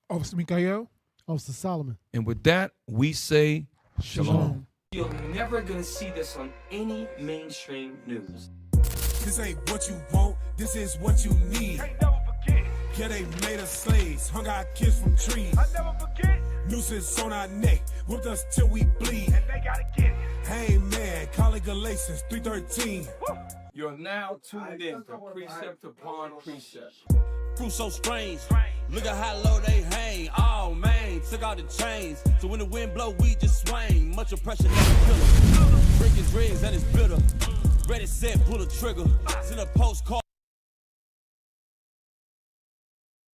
Officer Mikael. Officer Solomon. And with that, we say shalom. You're never gonna see this on any mainstream news. This ain't what you want, this is what you need. Can't never forget. Yeah, they made us slaves, hung our kids from trees. I never forget. Nooses on our neck, whipped us till we bleed. And they gotta get it. Hey man, call it Galatians 3:13. You're now tuned in to Precept upon Precept. Fruit so strange, Look at how low they hang. Oh man, took out the chains. So when the wind blow, we just swing. Much oppression, never kill 'em. Drinking dreams and it's bitter. Ready, set, pull the trigger. Send a postcard.